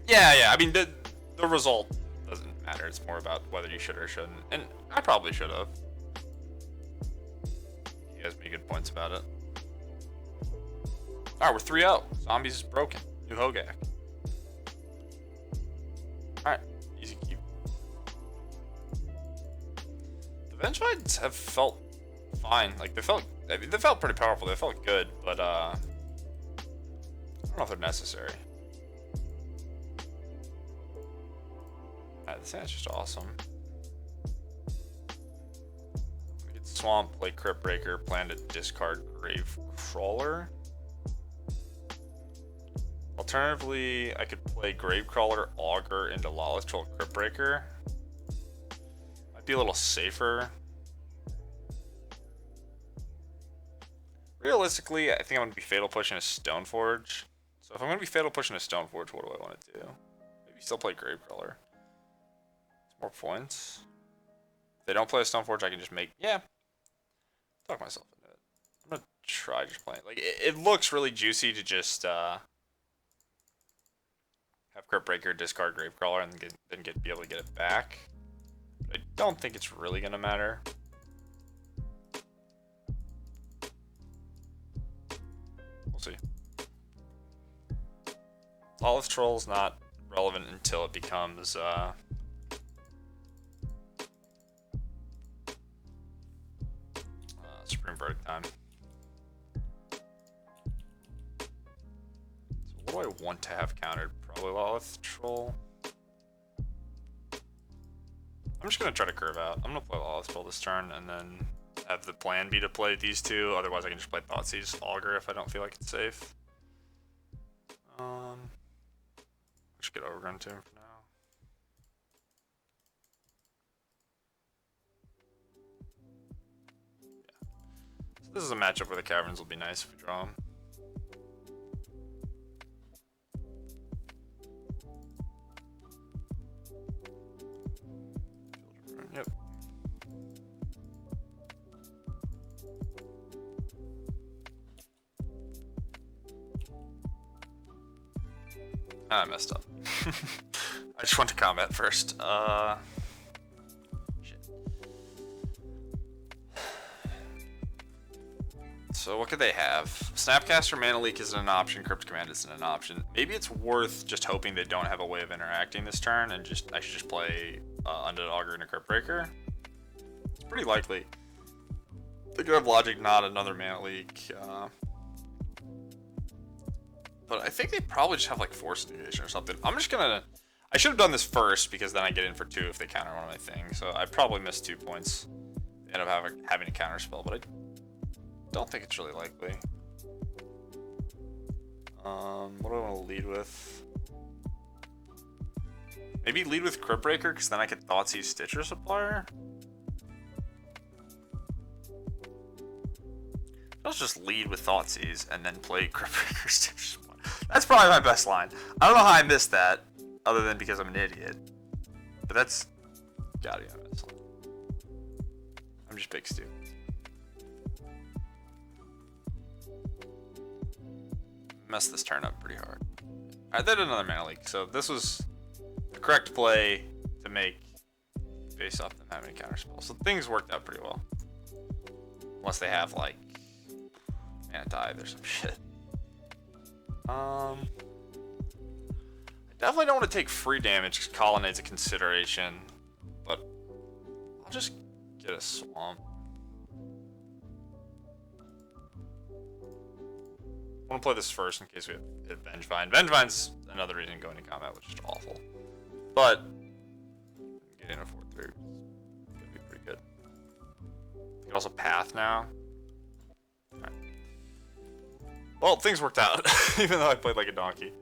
Yeah, I mean, the result doesn't matter. It's more about whether you should or shouldn't. And I probably should have. You guys made good points about it. Alright, we're 3-0. Zombies is broken. New Hogak. Alright, easy keep. The Vengevines have felt fine. Like, they felt pretty powerful. They felt good, but, I don't know if they're necessary. Alright, this thing's just awesome. We get Swamp, play Crypt Breaker, plan to discard Gravecrawler. Alternatively, I could play Gravecrawler, Augur into Lawless Troll, Crypt Breaker. Might be a little safer. Realistically, I think I'm going to be Fatal Pushing a Stoneforge. So if I'm going to be Fatal Pushing a Stoneforge, what do I want to do? Maybe still play Gravecrawler. It's more points. If they don't play a Stoneforge, I can just make... Yeah. Talk myself into it. I'm going to try just playing. Like, it looks really juicy to just... have Crypt Breaker, discard Gravecrawler, and then be able to get it back. But I don't think it's really gonna matter. We'll see. Lawless Troll's not relevant until it becomes Supreme Verdict time. So what do I want to have countered? Probably Lawless Troll. I'm just gonna try to curve out. I'm gonna play Lawless Troll this turn and then have the plan be to play these two. Otherwise I can just play Thoughtseize Augur if I don't feel like it's safe. Just get Overgrown Tomb for now. Yeah. So this is a matchup where the Caverns will be nice if we draw them. Yep. I messed up. I just went to combat first. Shit. So what could they have? Snapcaster Mana Leak isn't an option. Crypt Command isn't an option. Maybe it's worth just hoping they don't have a way of interacting this turn, and I should just play Undead Augur and a Crypt Breaker. It's pretty likely. They could have Logic, not another Mana Leak. But I think they probably just have like Force Negation or something. I'm just gonna... I should have done this first because then I get in for 2 if they counter one of my things. So I probably missed 2 points. They end up having a counter spell, but I don't think it's really likely. What do I want to lead with? Maybe lead with Crypt Breaker because then I could Thoughtseize Stitcher Supplier. Let's just lead with Thoughtseize and then play Crypt Breaker Stitcher Supplier. That's probably my best line. I don't know how I missed that, other than because I'm an idiot. But that's gotta be my best line. I'm just big stupid. Messed this turn up pretty hard. I did another Mana Leak, so this was the correct play to make based off them having a counter spell. So things worked out pretty well. Unless they have like Mana Tithe or some shit. I definitely don't want to take free damage because Colonnade's a consideration, but I'll just get a Swamp. I want to play this first in case we hit Vengevine. Vengevine's another reason going to combat, which is awful. But getting a 4-3 is going to be pretty good. I can also Path now. Alright. Well, things worked out, even though I played like a donkey.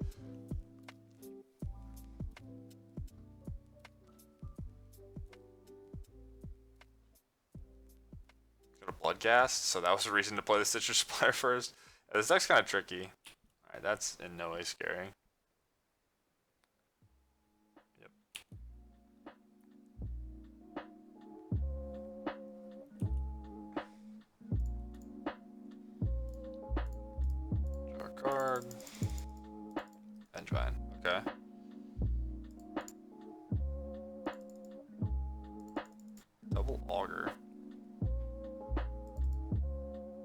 Got a Bloodghast, so that was a reason to play the Stitcher Supplier first. This deck's kind of tricky. Alright, that's in no way scary. card. Vengevine. Okay. Double Augur.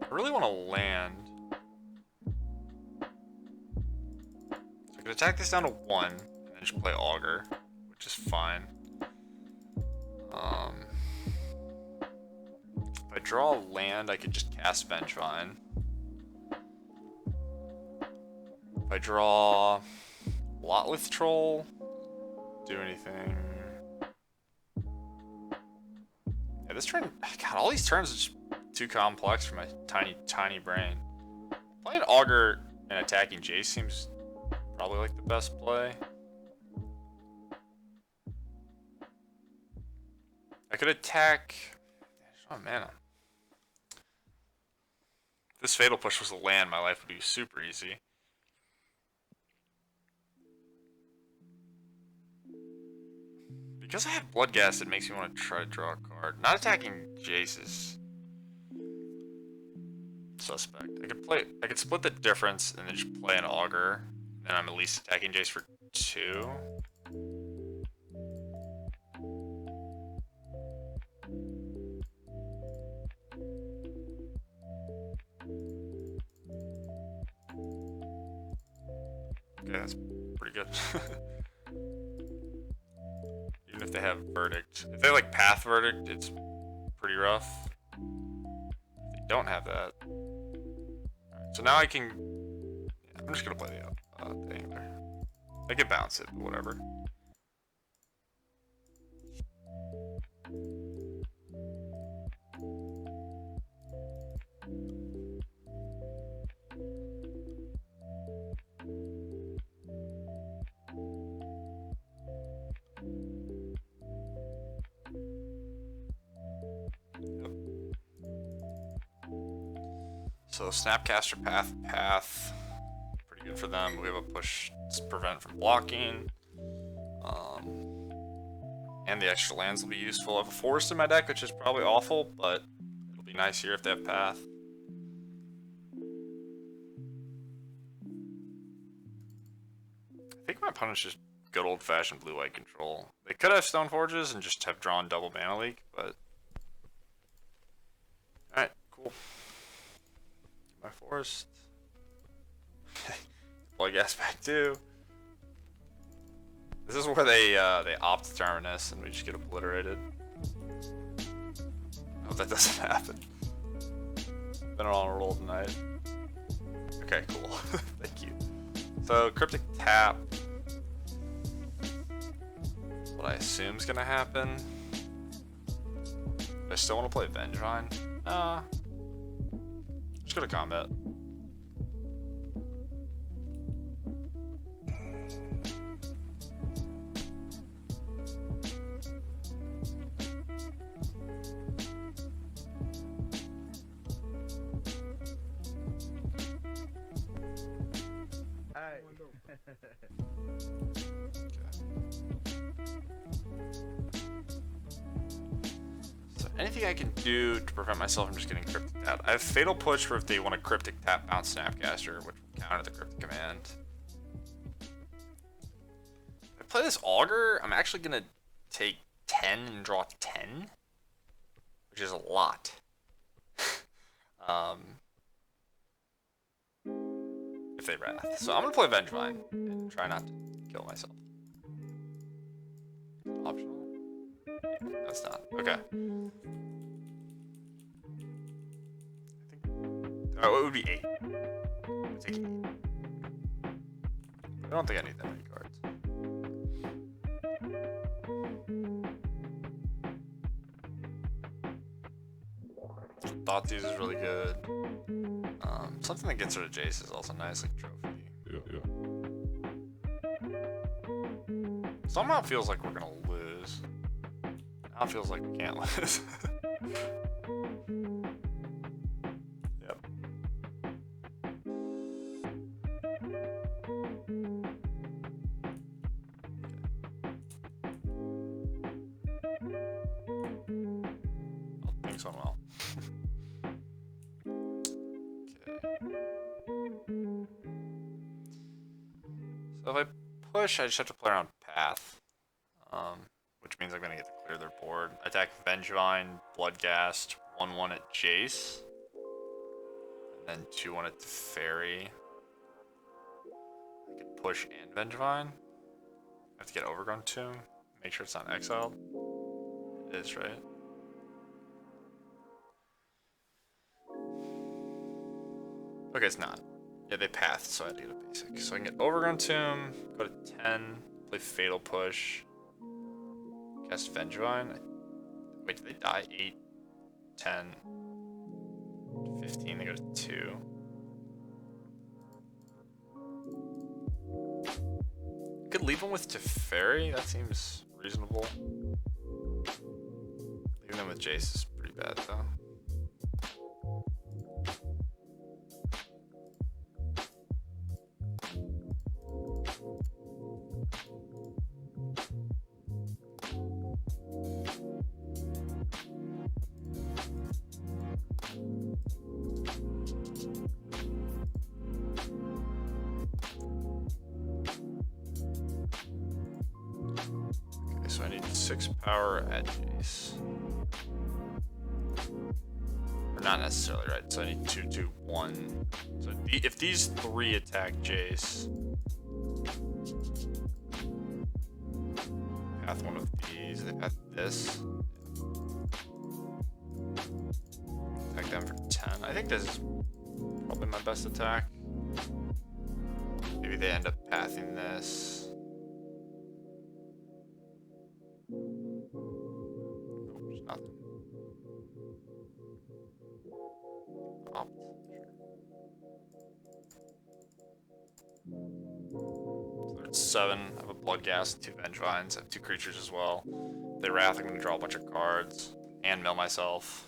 I really want to land. So I could attack this down to 1 and then just play Augur, which is fine. If I draw a land, I could just cast Vengevine. If I draw Lotlith Troll, do anything. Yeah, this turn, God, all these turns are just too complex for my tiny brain. Playing Augur and attacking Jace seems probably like the best play. I could attack. Oh man, if this Fatal Push was a land, my life would be super easy. Because I have Bloodghast, it makes me want to try to draw a card. Not attacking Jace is suspect. I could split the difference and then just play an Augur. Then I'm at least attacking Jace for 2. Okay, that's pretty good. Even if they have Verdict. If they like Path Verdict, it's pretty rough. If they don't have that. Alright, so now I can... Yeah, I'm just gonna play the Angler. I could bounce it, but whatever. So Snapcaster Path, pretty good for them. We have a push to prevent from blocking. And the extra lands will be useful. I have a Forest in my deck, which is probably awful, but it'll be nice here if they have Path. I think my opponent's just good old-fashioned blue-white control. They could have Stoneforges and just have drawn double Mana Leak, but... Alright, cool. My Forest. Bloodghast back too. This is where they opt Terminus and we just get obliterated. I hope that doesn't happen. Been on a roll tonight. Okay, cool. Thank you. So Cryptic Tap. What I assume is gonna happen. I still want to play Vengevine. Just go to combat. Anything I can do to prevent myself from just getting Cryptic Tap. I have Fatal Push for if they want to Cryptic Tap bounce Snapcaster, which will counter the Cryptic Command. If I play this Augur, I'm actually going to take 10 and draw 10, which is a lot. If they Wrath. So I'm going to play Vengevine and try not to kill myself. Optional? That's not. Okay. Oh, it would be 8. I'd take 8. I don't think I need that many cards. Thoughtseize is really good. Something that gets rid of Jace is also nice, like Trophy. Yeah. Somehow it feels like we're gonna lose. Now it feels like we can't lose. Yep. Things went well. Okay. So if I push, I just have to play around path. Which means I'm gonna get to clear their board. Attack Vengevine, Bloodghast, 1-1 at Jace. And then 2-1 at Teferi. I could push and Vengevine. I have to get Overgrown Tomb. Make sure it's not exiled. It is, right? Okay, it's not. Yeah, they pathed, so I had to get a basic. So I can get Overgrown Tomb, go to 10, play Fatal Push, cast Vengevine. Wait, did they die? 8, 10, 15, they go to 2. Could leave them with Teferi, that seems reasonable. Leaving them with Jace is pretty bad though. So I need 6 power at Jace. Or not necessarily, right? So I need 2, 2, 1. So if these 3 attack Jace, path one of these, they path this. Attack them for 10. I think this is probably my best attack. Maybe they end up pathing this. Nothing. Opt. So it's 7. I have a Bloodghast, 2 Vengevines. I have 2 creatures as well. They Wrath, I'm gonna draw a bunch of cards and mill myself.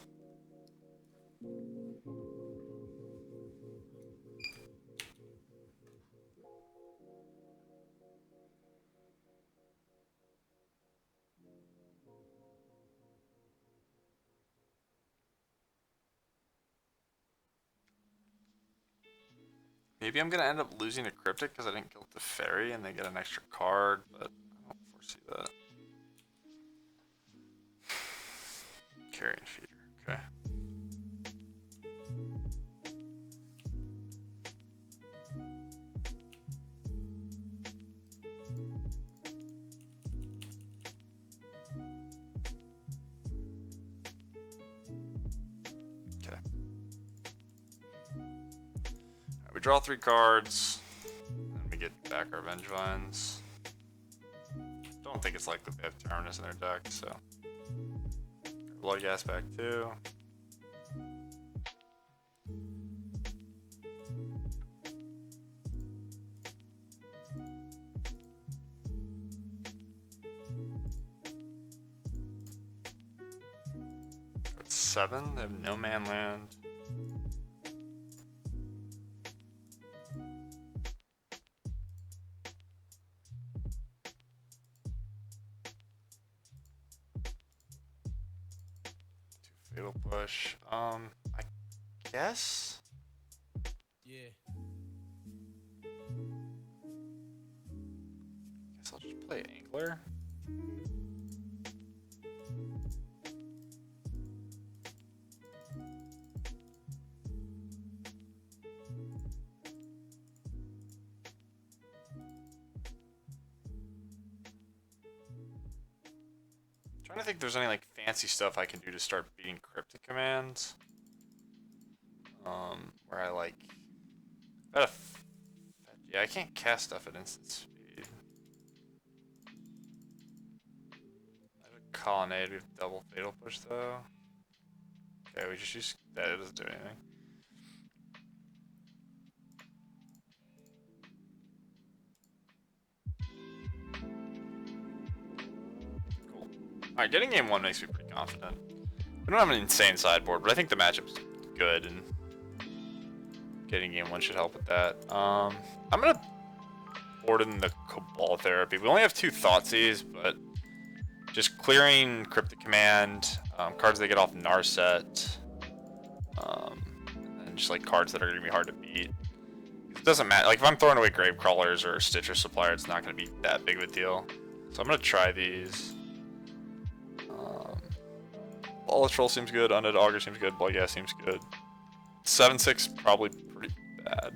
Maybe I'm gonna end up losing a Cryptic because I didn't kill Teferi and they get an extra card, but I don't foresee that. Carrion Feeder, okay. We draw 3 cards, and we get back our Vengevines. Don't think it's likely they have Terminus in their deck, so. Bloodghast back too. That's 7, they have no man land. Fatal Push. I guess. Yeah. Guess I'll just play Angler. Trying to think if there's any like fancy stuff I can do to start beating Cryptic commands. Where I like, yeah, I can't cast stuff at instant speed. I have a Colonnade. We have double Fatal Push though. Okay, we just use that. It doesn't do anything. Cool. Alright, getting game 1 makes me pretty confident. We don't have an insane sideboard, but I think the matchup's good, and getting game 1 should help with that. I'm gonna board in the Cabal Therapy. We only have 2 Thoughtseize, but just clearing Cryptic Command, cards they get off Narset, and just like cards that are gonna be hard to beat. It doesn't matter. Like if I'm throwing away grave crawlers or Stitcher Supplier, it's not going to be that big of a deal. So I'm going to try these. Ball Troll seems good. Undead Augur seems good. Bloodghast seems good. 7-6 probably pretty bad.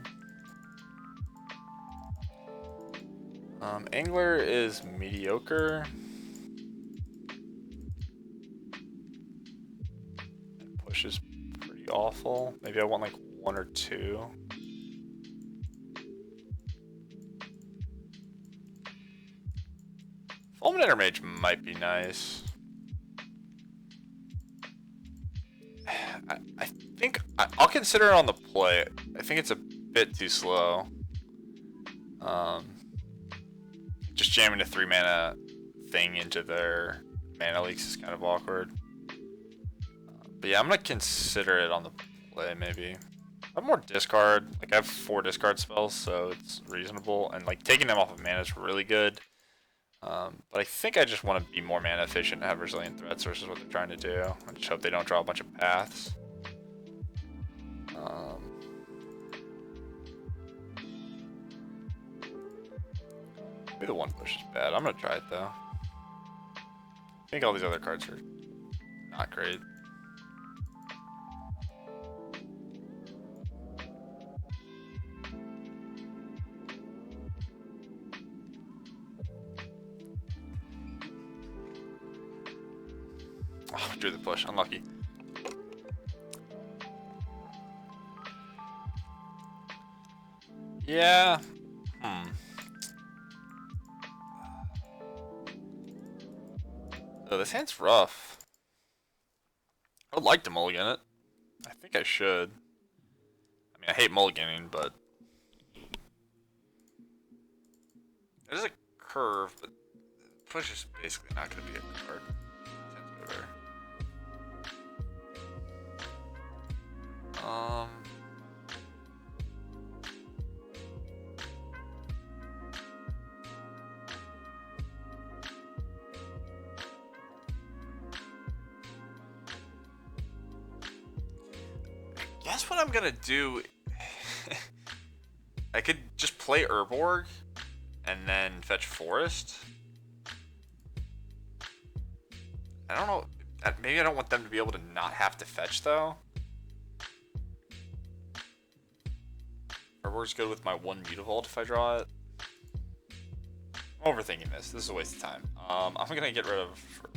Angler is mediocre. Push is pretty awful. Maybe I want like 1 or 2. Fulminator Mage might be nice. I think I'll consider it on the play. I think it's a bit too slow. Just jamming a 3 mana thing into their mana leaks is kind of awkward. But yeah, I'm gonna consider it on the play maybe. I have more discard. Like I have 4 discard spells, so it's reasonable. And like taking them off of mana is really good. But I think I just want to be more mana efficient and have resilient threats versus what they're trying to do. I just hope they don't draw a bunch of paths. Maybe the 1 push is bad. I'm gonna try it though. I think all these other cards are not great. Oh, drew the push. Unlucky. Yeah. Oh, this hand's rough. I would like to mulligan it. I think I should. I mean, I hate mulliganing, but there's a curve, but push is basically not going to be a card. Guess what I'm gonna do. I could just play Urborg and then fetch Forest. I don't know. Maybe I don't want them to be able to not have to fetch though. Urborg's good with my 1 Mutavault if I draw it. I'm overthinking this. This is a waste of time. I'm gonna get rid of Urborg.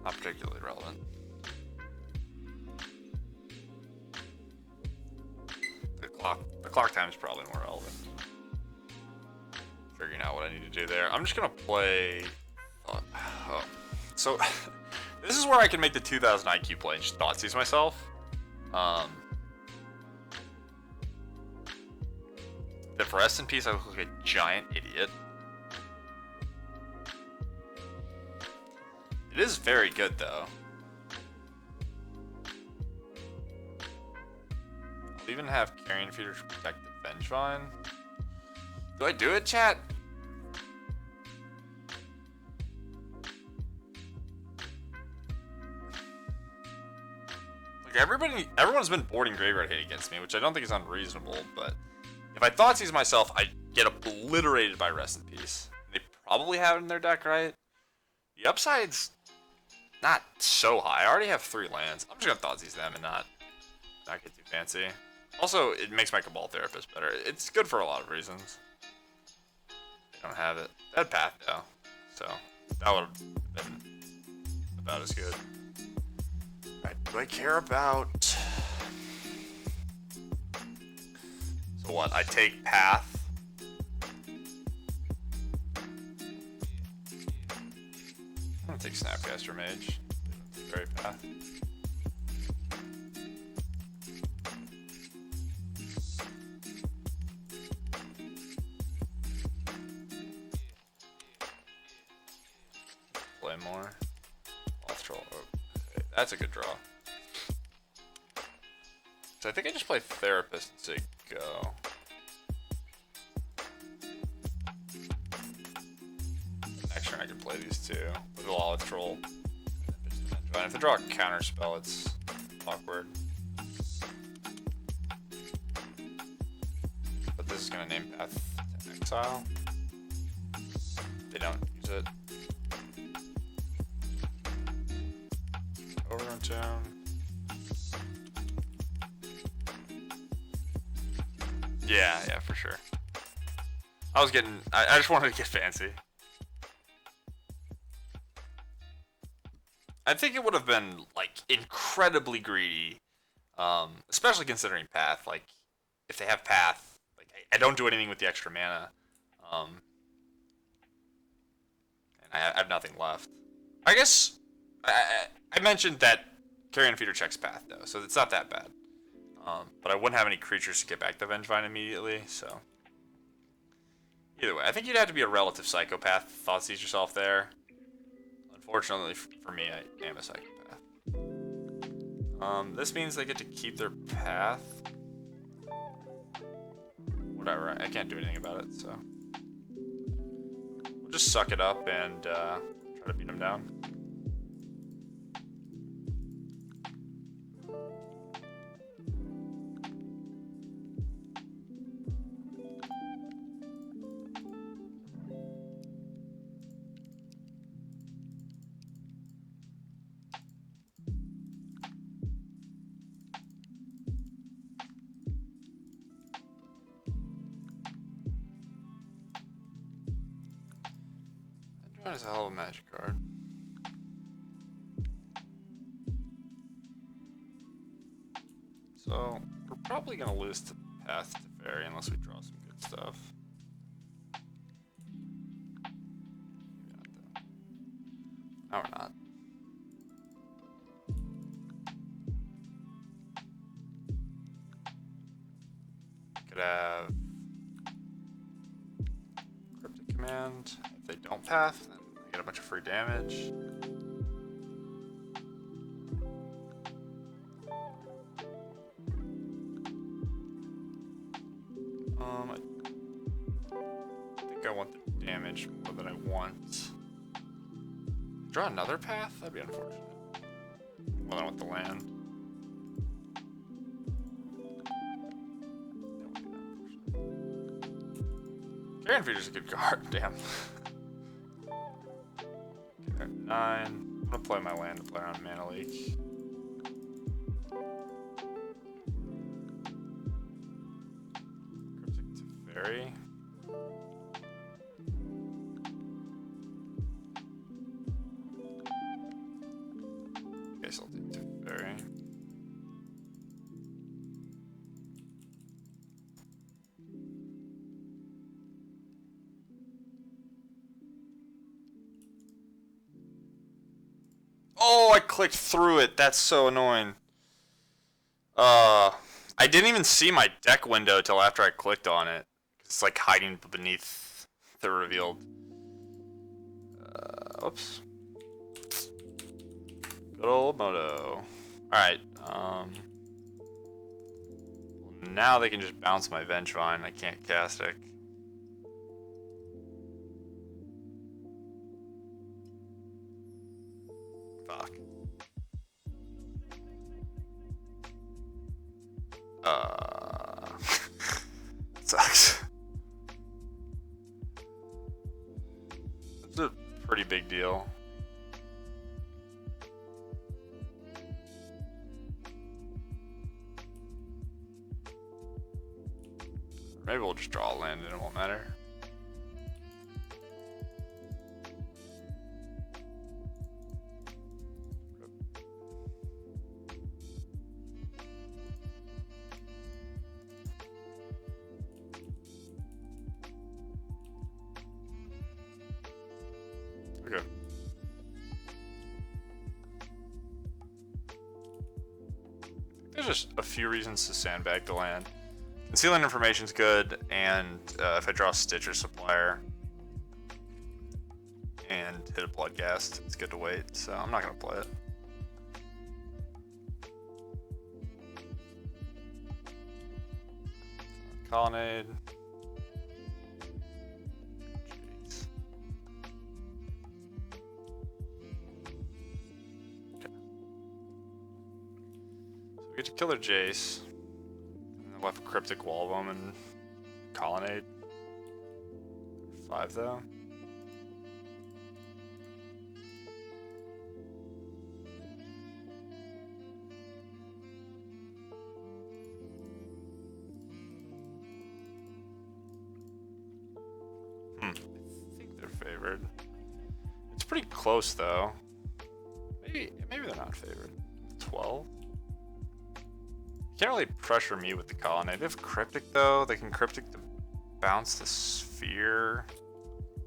Not particularly relevant. The clock time is probably more relevant. Figuring out what I need to do there. I'm just gonna play. So this is where I can make the 2000 IQ play and just Thoughtseize myself. If rest in peace, I look like a giant idiot. It is very good though. I'll even have Carrion Feeder to protect the Vengevine. Do I do it, chat? Like everyone's been boarding Graveyard Hate against me, which I don't think is unreasonable, but if I Thoughtseize myself, I get obliterated by Rest in Peace. They probably have it in their deck, right? The upside's not so high. I already have 3 lands. I'm just gonna Thoughtseize them and not get too fancy. Also, it makes my Cabal Therapist better. It's good for a lot of reasons. They don't have it. That path though, so that would have been about as good. Alright, do I care about? So what? I take path. I'm gonna take Snapcaster Mage. Very path. Play more. Lost Troll. Okay, that's a good draw. So I think I just play Therapist and say go. Next turn I can play these two with a Lawless Troll. And if I draw a counter spell, it's awkward. But this is gonna name path to exile. They don't use it. Overrun Tomb. Yeah, for sure. I just wanted to get fancy. I think it would have been, like, incredibly greedy. Especially considering Path. Like, if they have Path, like, I don't do anything with the extra mana. And I have nothing left. I guess, I mentioned that Carrion Feeder checks Path, though, so it's not that bad. But I wouldn't have any creatures to get back the Vengevine immediately, so... Either way, I think you'd have to be a relative psychopath to Thoughtseize yourself there. Unfortunately for me, I am a psychopath. This means they get to keep their path. Whatever, I can't do anything about it, so... We'll just suck it up and try to beat them down. That is a hell of a magic card. So, we're probably going to lose to Path to Fairy unless we draw some good stuff. No, we're not. Could have Cryptic Command. If they don't Path, then they get a bunch of free damage. I think I want the damage more than I want. Draw another path? That'd be unfortunate. Well, I want the land. Carrion Feeder's a good card, damn. Okay, 9. I'm gonna play my land to play on Mana Leak. Cryptic Teferi. Guess I'll take Teferi. Oh, I clicked through it. That's so annoying. I didn't even see my deck window till after I clicked on it. It's like hiding beneath the revealed. Oops. Good old Moto. Alright, now they can just bounce my Vengevine. I can't cast it. Fuck. Sucks. It's a pretty big deal. Maybe we'll just draw a land and it won't matter. Okay. There's just a few reasons to sandbag the land. Concealing information's good, and if I draw Stitcher Supplier and hit a Bloodghast, it's good to wait, so I'm not gonna play it. Colonnade. Jeez. Okay. get to kill their Jace. And then we'll have Cryptic Wall of them and Colonnade. 5 though. I think they're favored. It's pretty close though. Maybe they're not favored. 12. You can't really pressure me with the Colonnade. They have Cryptic though. They can Cryptic to bounce the Sphere,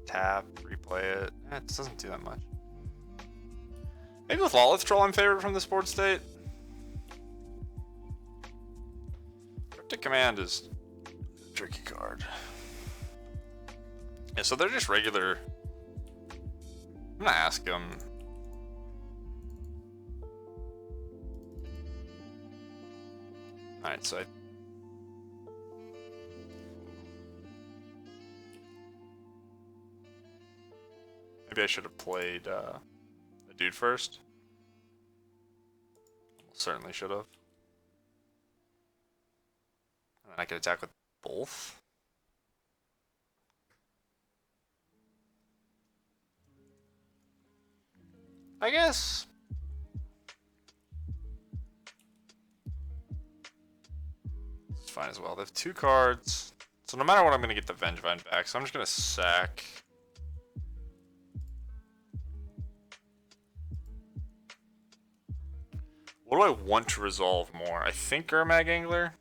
tap, replay it. It doesn't do that much. Maybe with Lawless Troll I'm favored from this board state. Cryptic Command is a tricky card. Yeah, so they're just regular. I'm gonna ask them. Alright, so maybe I should have played the dude first. Certainly should have. And then I could attack with both. I guess. It's fine as well. They have 2 cards. So no matter what, I'm going to get the Vengevine back. So I'm just going to sack. What do I want to resolve more? I think Gurmag Angler.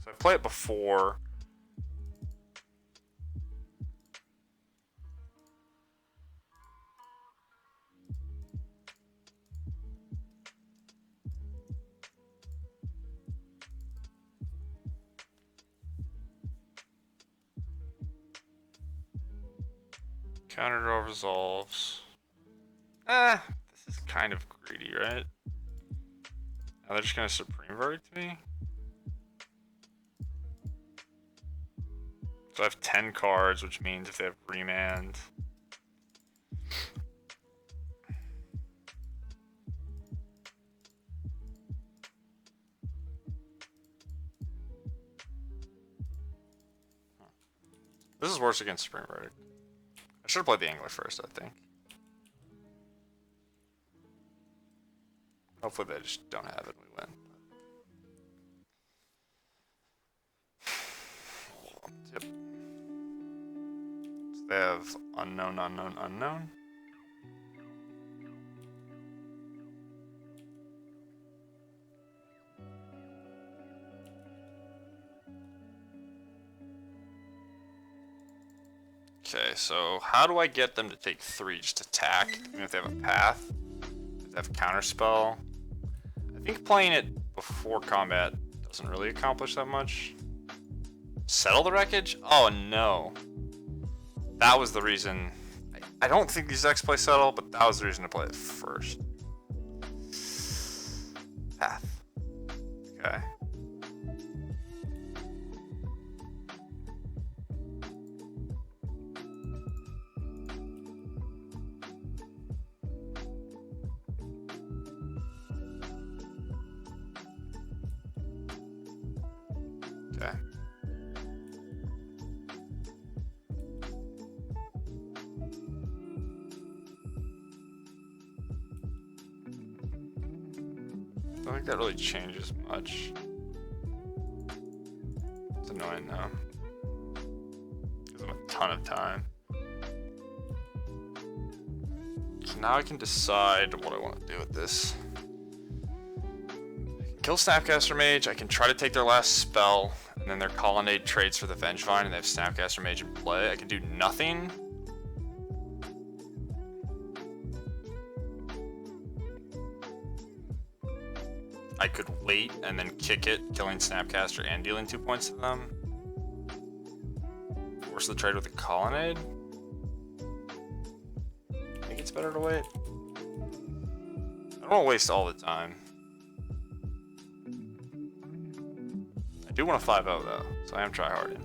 So I play it before. Counter draw resolves. This is kind of greedy, right? Now they're just gonna Supreme Verdict me? So I have 10 cards, which means if they have Remand. This is worse against Supreme Verdict. I should have played the Angler first, I think. Hopefully they just don't have it and we win. Yep. So they have unknown, unknown, unknown. Okay, so how do I get them to take 3? Just attack, even if they have a path? If they have counterspell? I think playing it before combat doesn't really accomplish that much. Settle the Wreckage? Oh no. That was the reason. I don't think these decks play Settle, but that was the reason to play it first. Path. Okay. Okay. I don't think that really changes much. It's annoying though. Gives them a ton of time. So now I can decide what I want to do with this. Kill Snapcaster Mage, I can try to take their last spell, and then their Colonnade trades for the Vengevine, and they have Snapcaster Mage in play. I can do nothing. I could wait and then kick it, killing Snapcaster and dealing 2 points to them. Force the trade with the Colonnade. I think it's better to wait. I don't want to waste all the time. I do want a 5-0 though, so I am tryharding.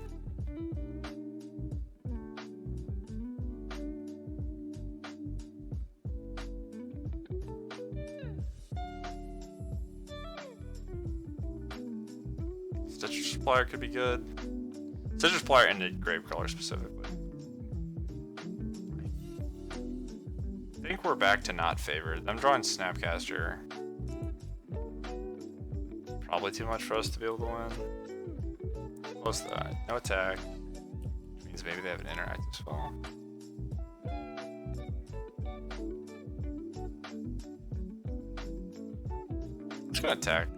Stitcher Supplier could be good. Stitcher Supplier and the Gravecrawler specifically. I think we're back to not favored. I'm drawing Snapcaster. Probably too much for us to be able to win. Close to that. No attack. Means maybe they have an interactive spell. I'm just gonna attack.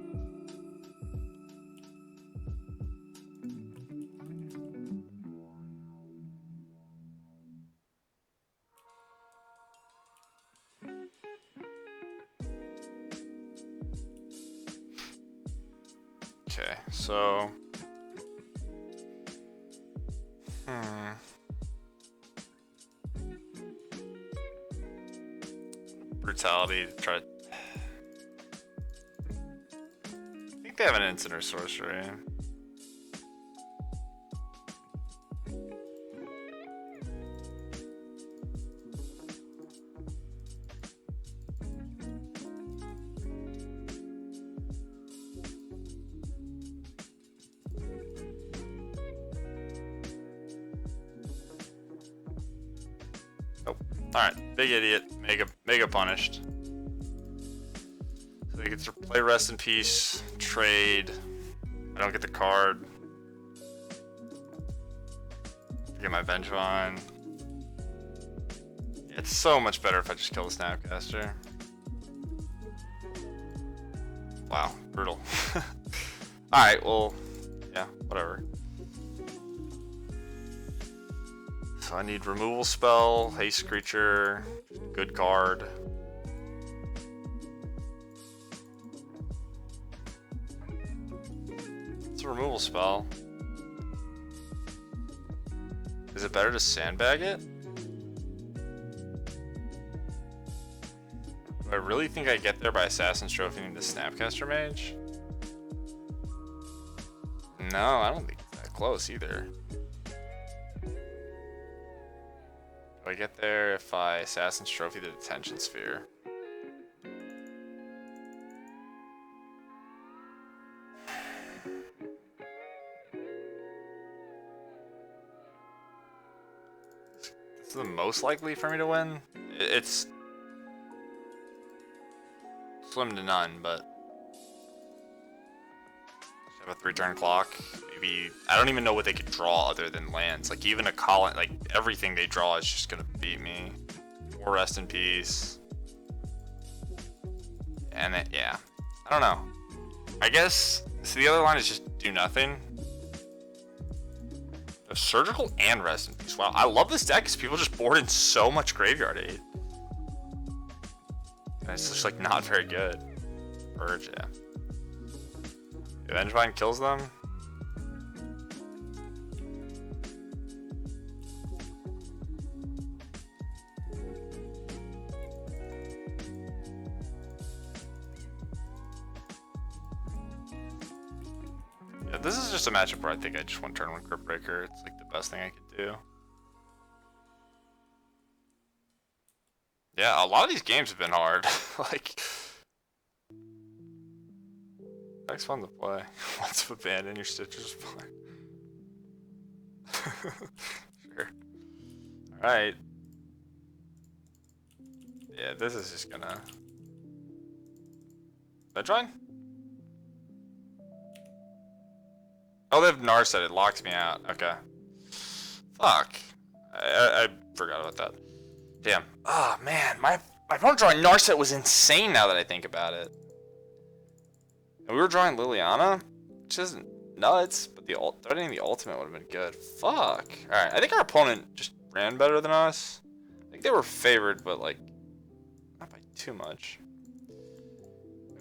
Okay, so brutality to try. I think they have an instant or sorcery. Alright, big idiot. Mega punished. So he gets to play Rest in Peace, trade. I don't get the card. Get my Vengevine. It's so much better if I just kill the Snapcaster. Wow, brutal. Alright, well, yeah, whatever. So I need removal spell, haste creature, good card. It's a removal spell. Is it better to sandbag it? Do I really think I get there by Assassin's Trophy and the Snapcaster Mage? No, I don't think it's that close either. Do I get there if I Assassin's Trophy the Detention Sphere? This is the most likely for me to win. It's slim to none, but I have a 3-turn clock. Maybe I don't even know what they could draw other than lands. Like even a colony, like everything they draw is just gonna beat me. Or Rest in Peace. And then, yeah, I don't know. I guess so. The other line is just do nothing. A Surgical and Rest in Peace. Wow, I love this deck because people just board in so much graveyard aid. And it's just like not very good. Purge, yeah. Vengevine kills them. Yeah, this is just a matchup where I think I just want turn 1 Crypt Breaker. It's like the best thing I could do. Yeah, a lot of these games have been hard. Like, that's fun to play. Once abandon your Stitcher's Supplier. Sure. Alright. Yeah, this is just gonna... Vengevine? Oh, they have Narset. It locks me out. Okay. Fuck. I forgot about that. Damn. Oh, man. My opponent drawing Narset was insane now that I think about it. And we were drawing Liliana, which isn't nuts, but threatening the ultimate would have been good. Fuck. Alright, I think our opponent just ran better than us. I think they were favored, but like, not by too much.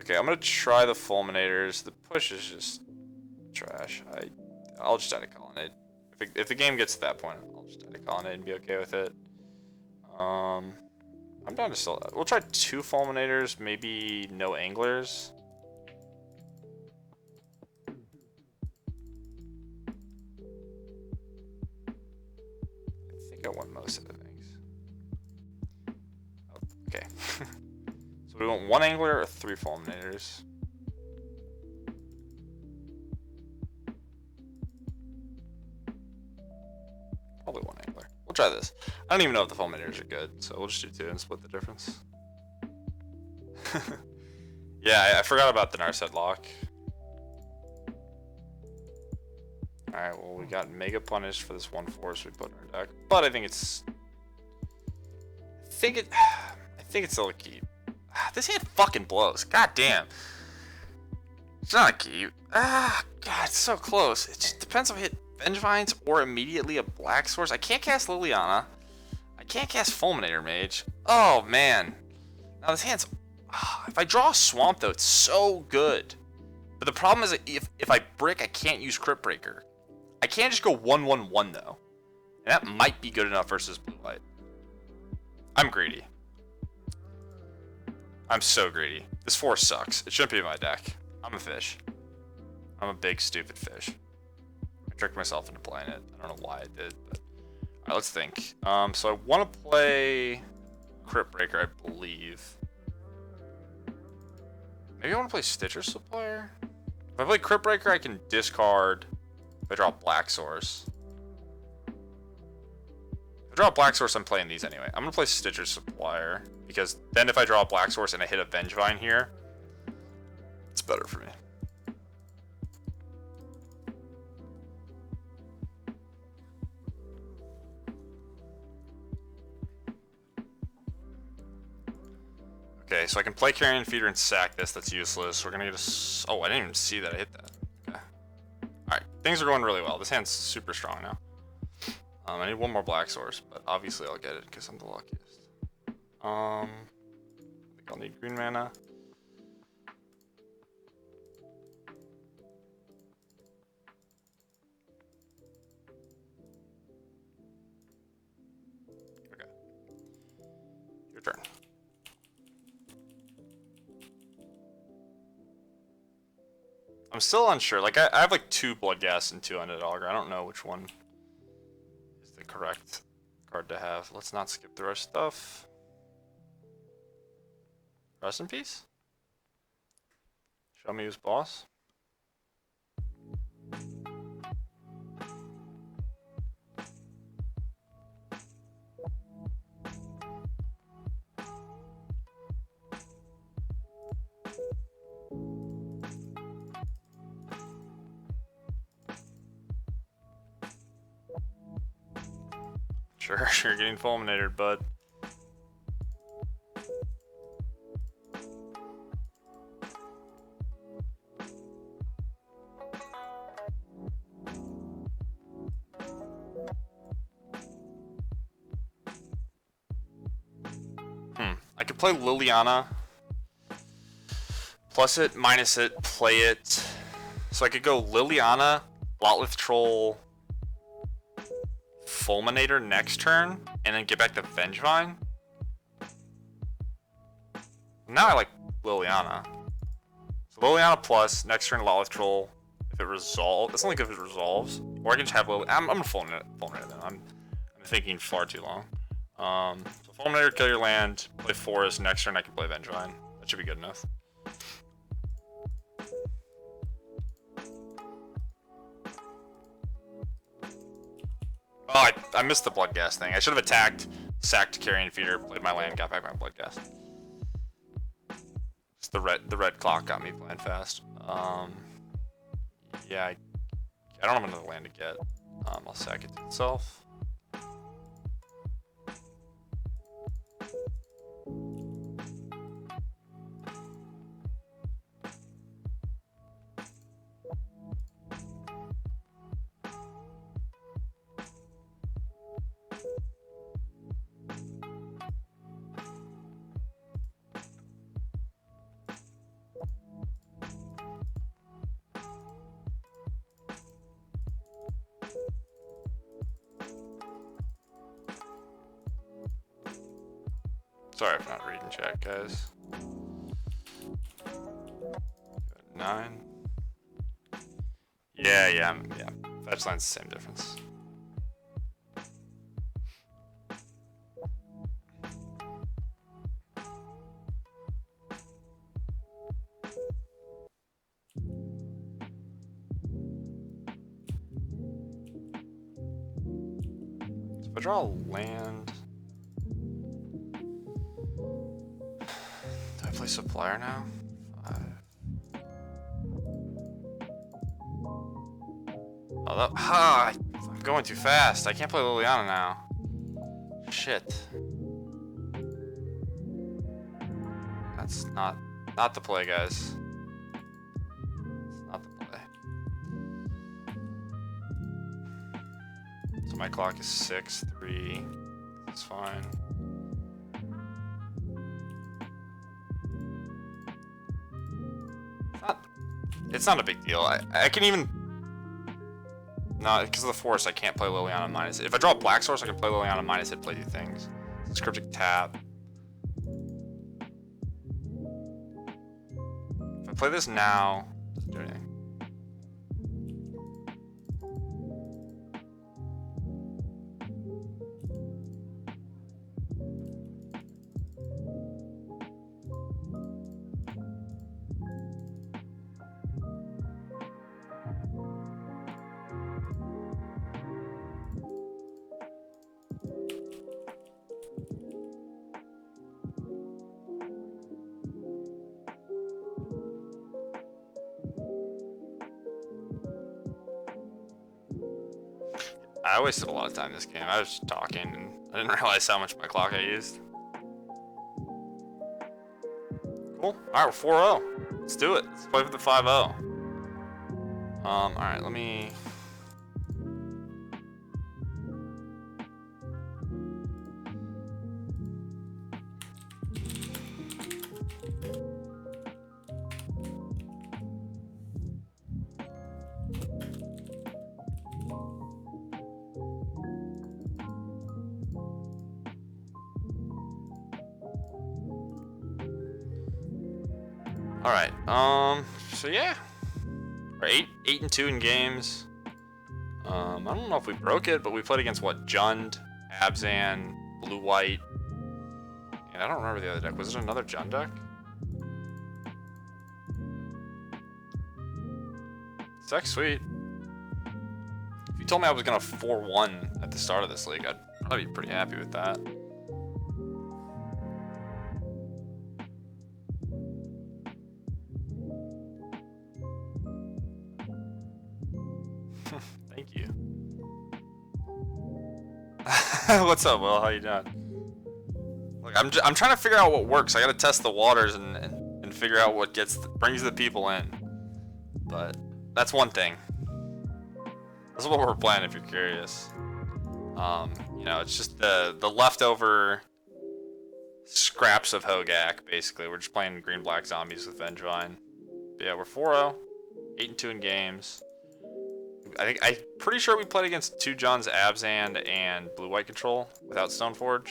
Okay, I'm gonna try the Fulminators. The push is just trash. I'll just die to Colonnade. If the game gets to that point, I'll just die to Colonnade and be okay with it. I'm down to still. We'll try 2 Fulminators, maybe no Anglers. I think I won most of the things. Oh, okay. So we want 1 Angler or 3 Fulminators. try this. I don't even know if the fulminators are good, so we'll just do 2 and split the difference. Yeah, I forgot about the Narset lock. Alright, well, we got Mega Punish for this 1 force we put in our deck. But I think it's... I think it's still a keep. This hand fucking blows. God damn. It's not a keep. God, it's so close. It just depends if I hit Vengevines or immediately a Black Source. I can't cast Liliana. I can't cast Fulminator Mage. Oh, man. Now, this hand's... if I draw a Swamp, though, it's so good. But the problem is, if I brick, I can't use Crypt Breaker. I can't just go 1/1/1, though. And that might be good enough versus blue-white. I'm greedy. I'm so greedy. This force sucks. It shouldn't be in my deck. I'm a fish. I'm a big, stupid fish. I tricked myself into playing it. I don't know why I did, but... Alright, let's think. So I want to play Crypt Breaker, I believe. Maybe I want to play Stitcher Supplier? If I play Crypt Breaker, I can discard if I draw Black Source. If I draw a Black Source, I'm playing these anyway. I'm going to play Stitcher Supplier, because then if I draw a Black Source and I hit a Vengevine here, it's better for me. Okay, so I can play Carrion Feeder and sack this. That's useless. We're gonna get a... Oh, I didn't even see that I hit that. Okay. Alright, things are going really well. This hand's super strong now. I need 1 more Black Source, but obviously I'll get it because I'm the luckiest. I think I'll need green mana. Okay. Your turn. I'm still unsure. Like, I have like 2 Bloodghast and 2 Undead Augur. I don't know which one is the correct card to have. Let's not skip through our stuff. Rest in peace. Show me who's boss. Sure, you're getting fulminated, bud. I could play Liliana. Plus it, minus it, play it. So I could go Liliana, Lotleth Troll, Fulminator next turn, and then get back to Vengevine. Now I like Liliana. So Liliana plus, next turn Lotleth Troll. If it resolves, it's only good if it resolves. Or I can just have Liliana. I'm gonna Fulminator then. I'm thinking far too long. So Fulminator, kill your land, play Forest, next turn I can play Vengevine. That should be good enough. Oh, I missed the Bloodghast thing. I should have attacked, sacked Carrion Feeder, played my land, got back my Bloodghast. Just the red clock got me playing fast. Yeah, I don't have another land to get. I'll sack it to itself. Sorry for not reading chat, guys. 9. Yeah. Fetch line's the same difference. I draw land. Do I play supplier now? 5. Oh, that, I'm going too fast. I can't play Liliana now. Shit. That's not the play, guys. It's not the play. So my clock is 6:03. That's fine. It's not a big deal. I can even. No, because of the force, I can't play Liliana minus. If I draw a black source, I can play Liliana minus it, play 2 things. Cryptic tap. If I play this now, doesn't do anything. I wasted a lot of time this game. I was just talking and I didn't realize how much my clock I used. Cool. Alright, we're 4-0. Let's do it. Let's play for the 5-0. Alright, let me. All right. So yeah, we're 8-2 in games. I don't know if we broke it, but we played against what? Jund, Abzan, Blue White, and I don't remember the other deck. Was it another Jund deck? This deck's sweet. If you told me I was gonna 4-1 at the start of this league, I'd probably be pretty happy with that. Thank you. What's up, Will? How you doing? Look, I'm trying to figure out what works. I gotta test the waters and figure out what brings the people in. But that's one thing. That's what we're playing. If you're curious, you know, it's just the leftover scraps of Hogak. Basically, we're just playing green-black zombies with Vengevine. But yeah, we're 4-0, 8-2 in games. I'm pretty sure we played against 2 Junds, Abzan, and Blue-White Control without Stoneforge.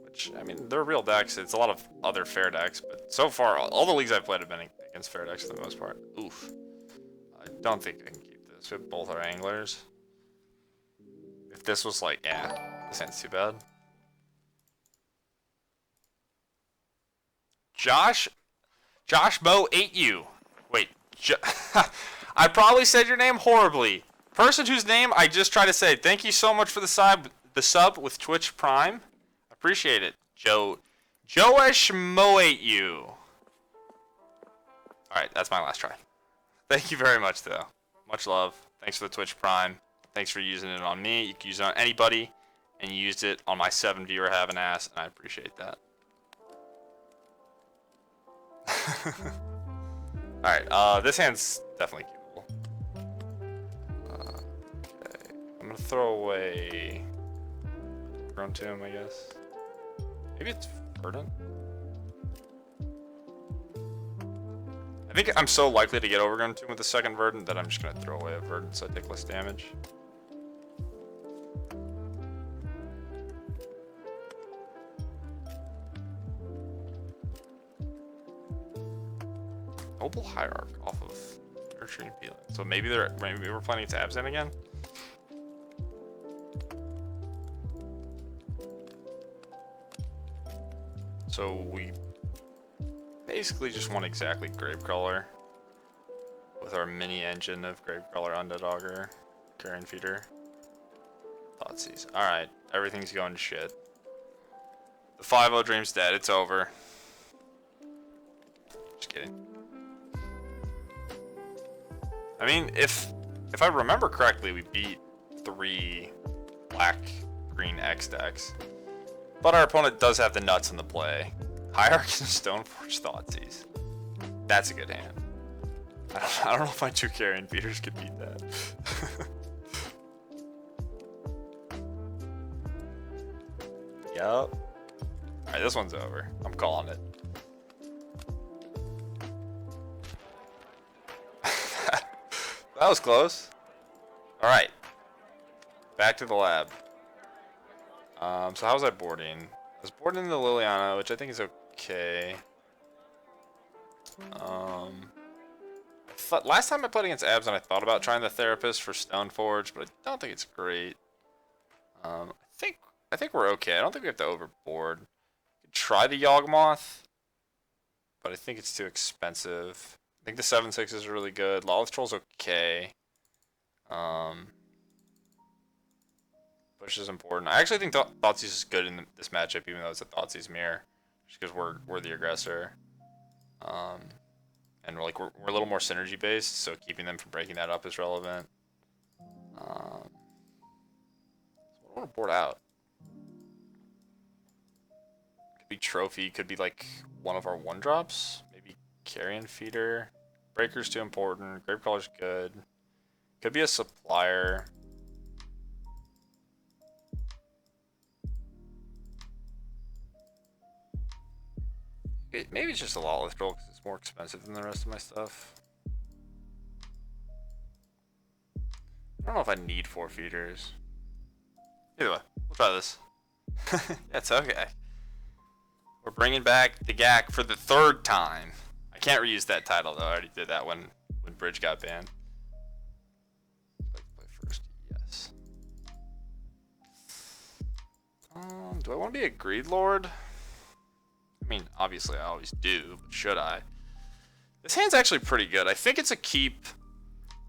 Which, I mean, they're real decks. It's a lot of other fair decks, but so far, all the leagues I've played have been against fair decks for the most part. Oof. I don't think I can keep this. We both are anglers. If this was like, yeah, this ain't too bad. Josh Mo ate you. Wait, I probably said your name horribly. Person whose name I just tried to say. Thank you so much for the sub with Twitch Prime. Appreciate it. Joash Mo ate you. Alright, that's my last try. Thank you very much, though. Much love. Thanks for the Twitch Prime. Thanks for using it on me. You can use it on anybody. And you used it on my 7 viewer have an ass, and I appreciate that. Alright, this hand's definitely keepable. Okay. I'm gonna throw away Grown Tomb, I guess. Maybe it's Verdant? I think I'm so likely to get Overgrown Tomb with the second Verdant that I'm just gonna throw away a Verdant so I take less damage. Noble Hierarch off of Nurturing Feeling. So maybe we're planning to Abzan again? So we basically just want exactly Gravecrawler with our mini engine of Gravecrawler, Undead Augur, Carrion Feeder. Thoughtseize. Alright, everything's going to shit. The 5-0 dream's dead. It's over. Just kidding. I mean, if I remember correctly, we beat 3 black-green X decks. But our opponent does have the nuts in the play. Hierarchy and Stoneforge Thoughtseize. That's a good hand. I don't know if my 2 carrion feeders could beat that. Yup. Alright, this one's over. I'm calling it. That was close. Alright. Back to the lab. So how was I boarding? I was boarding the Liliana, which I think is okay. Last time I played against Abs, and I thought about trying the Therapist for Stoneforge, but I don't think it's great. I think we're okay. I don't think we have to overboard. Could try the Yawgmoth, but I think it's too expensive. I think the 7/6 is really good. Lawless Troll's okay. Push is important. I actually think Thoughtseize is good in this matchup, even though it's a Thoughtseize mirror, just because we're the aggressor. And we're a little more synergy based, so keeping them from breaking that up is relevant. So I want to board out. Could be Trophy, could be like one of our 1-drops. Maybe Carrion Feeder. Breaker's too important. Gravecrawler's good. Could be a Supplier. Maybe it's just a Lawless Troll because it's more expensive than the rest of my stuff. I don't know if I need 4 feeders. Either way, we'll try this. That's okay. We're bringing back the GAC for the 3rd time. I can't reuse that title though. I already did that when Bridge got banned. I'd like to play first, yes. Do I want to be a Greed Lord? I mean, obviously I always do, but should I? This hand's actually pretty good. I think it's a keep.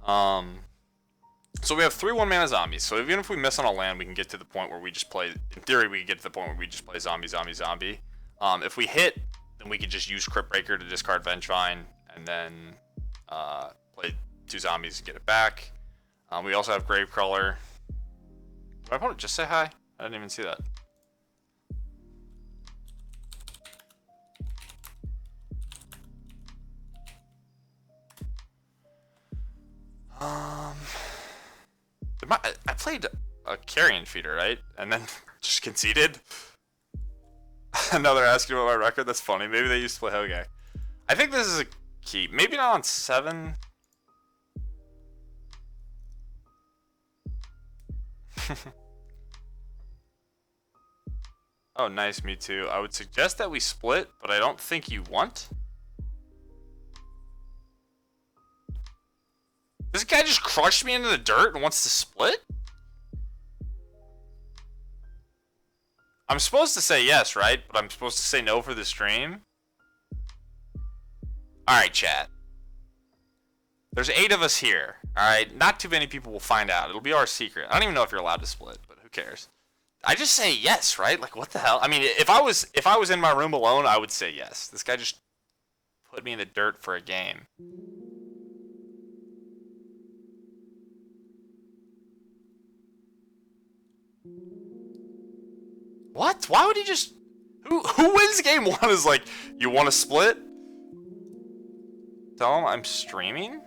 So we have 3 1-mana zombies. So even if we miss on a land, we can get to the point where we just play. In theory, we can get to the point where we just play zombie, zombie, zombie. If we hit, then we could just use Crypt Breaker to discard Vengevine, and then play 2 zombies and get it back. We also have Gravecrawler. Did my opponent just say hi? I didn't even see that. I played a Carrion Feeder, right? And then just conceded. Now they're asking about my record. That's funny. Maybe they used to play Hogak. I think this is a keep. Maybe not on 7. Oh, nice. Me too. I would suggest that we split, but I don't think you want. This guy just crushed me into the dirt and wants to split? I'm supposed to say yes, right? But I'm supposed to say no for the stream? Alright, chat. There's 8 of us here, alright? Not too many people will find out. It'll be our secret. I don't even know if you're allowed to split, but who cares? I just say yes, right? Like, what the hell? I mean, if I was in my room alone, I would say yes. This guy just put me in the dirt for a game. What? Why would he just... Who wins game 1 is like, you want to split? Tell him I'm streaming?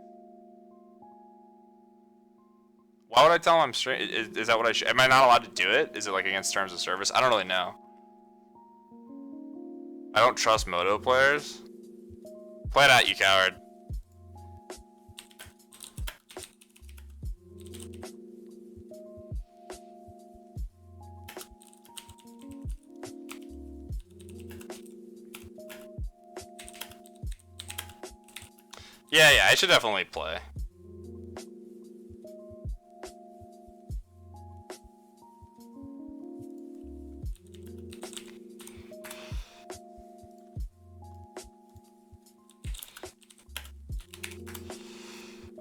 Why would I tell him I'm streaming? Is that what I should... Am I not allowed to do it? Is it like against terms of service? I don't really know. I don't trust Moto players. Play it out, you coward. Yeah, I should definitely play.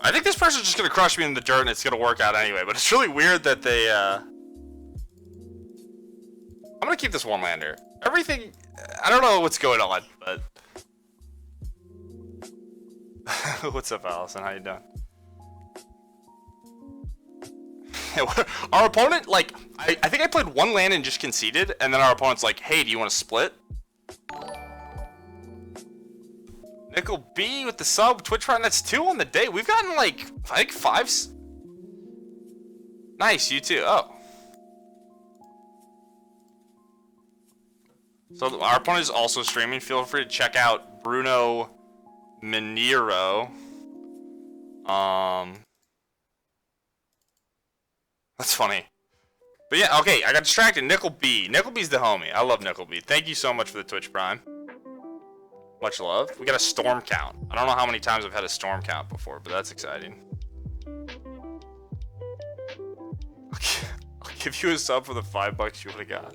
I think this person's just gonna crush me in the dirt and it's gonna work out anyway, but it's really weird that they I'm gonna keep this one lander. Everything, I don't know what's going on, but what's up, Allison? How you doing? Our opponent, like, I think I played one land and just conceded, and then our opponent's like, hey, do you want to split? Nickel B with the sub, Twitch Prime, that's 2 on the day. We've gotten, like, I think 5. Nice, you too. Oh. So our opponent is also streaming. Feel free to check out Bruno Minero. That's funny. But yeah, okay, I got distracted. Nickel B. Nickel B's the homie. I love Nickel B. Thank you so much for the Twitch Prime. Much love. We got a storm count. I don't know how many times I've had a storm count before, but that's exciting. I'll give you a sub for the $5 you would have got.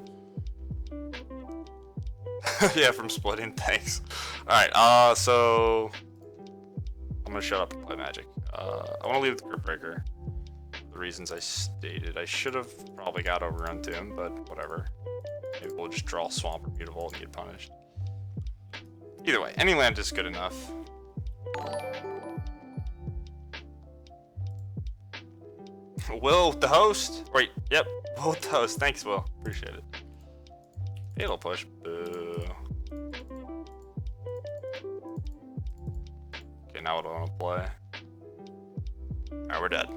Yeah, from splitting. Thanks. Alright, so I'm gonna shut up and play Magic. I wanna leave with Grip Breaker. The reasons I stated. I should have probably got overrun to him, but whatever. Maybe we'll just draw Swamp or Beautiful and get punished. Either way, any land is good enough. Will, the host. Wait, yep. Will, the host. Thanks, Will. Appreciate it. Fatal push. Boo. Okay, now what do I want to play? Alright, we're dead.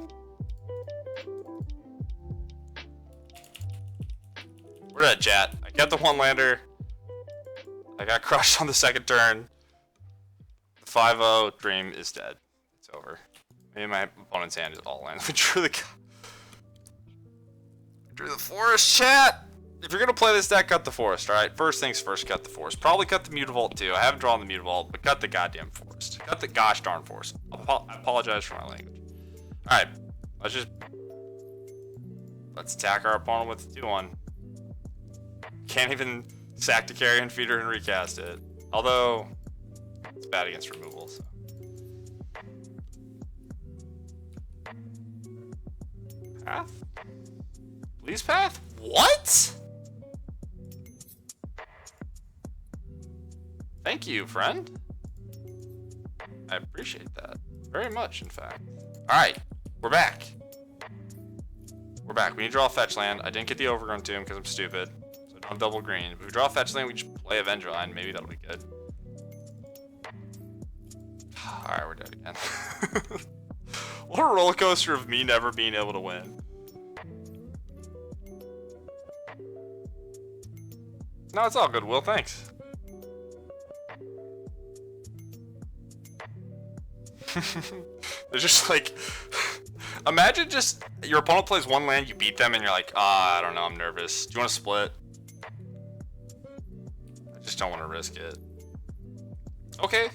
We're dead, chat. I got the one lander. I got crushed on the second turn. The 5-0 dream is dead. It's over. Maybe my opponent's hand is all in. We drew the forest, chat. If you're gonna play this deck, cut the forest, alright? First things first, cut the forest. Probably cut the Mutavault too. I haven't drawn the Mutavault, but cut the goddamn forest. Cut the gosh darn forest. I apologize for my language. Alright, let's attack our opponent with 2-1. Can't even sack the Carrion Feeder and recast it. Although, it's bad against removal, so. Path? Please path? What? Thank you, friend. I appreciate that. Very much, in fact. Alright, we're back. We're back. We need to draw a fetch land. I didn't get the Overgrown Tomb because I'm stupid. So I don't have double green. If we draw a fetch land, we just play a Vengevine. Maybe that'll be good. Alright, we're dead again. What a roller coaster of me never being able to win. No, it's all good, Will. Thanks. They're just like, imagine just your opponent plays one land, you beat them, and you're like, I don't know, I'm nervous. Do you want to split? I just don't want to risk it. Okay,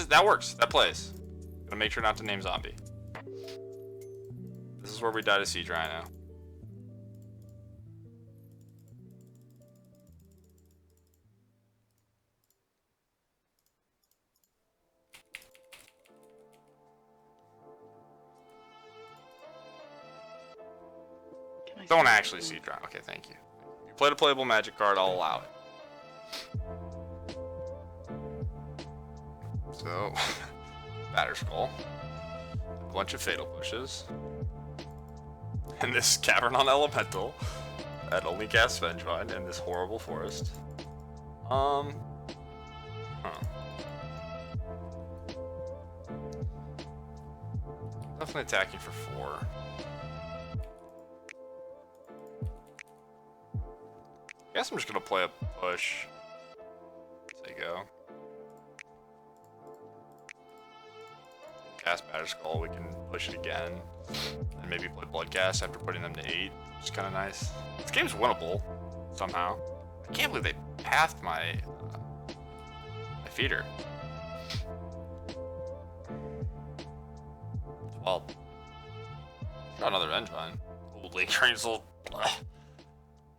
that works. That plays. Gonna make sure not to name zombie. This is where we die to Siege Rhino. Don't actually Siege Rhino. Okay, thank you. If you played a playable Magic card, I'll allow it. So, Batterskull, a bunch of Fatal Pushes, and this Cavern on Elemental that only casts Vengevine, and this horrible forest. Definitely attacking for 4. I guess I'm just gonna play a push. There you go. Cast Batterskull, we can push it again. And maybe play Bloodcast after putting them to 8, which is kinda nice. This game's winnable, somehow. I can't believe they pathed my feeder. Well, got another Vengevine. Old Lake Cranesel.